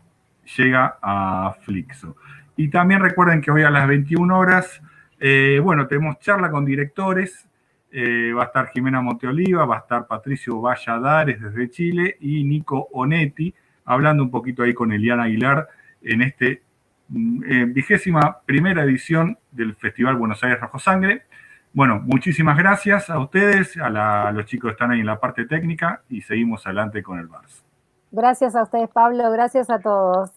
llega a Flixo. Y también recuerden que hoy a las 21 horas, bueno, tenemos charla con directores. Va a estar Jimena Monteoliva, va a estar Patricio Valladares desde Chile y Nico Onetti, hablando un poquito ahí con Eliana Aguilar en este 21ª edición del Festival Buenos Aires Rojo Sangre. Bueno, muchísimas gracias a ustedes, a los chicos que están ahí en la parte técnica y seguimos adelante con el VARS. Gracias a ustedes, Pablo, gracias a todos.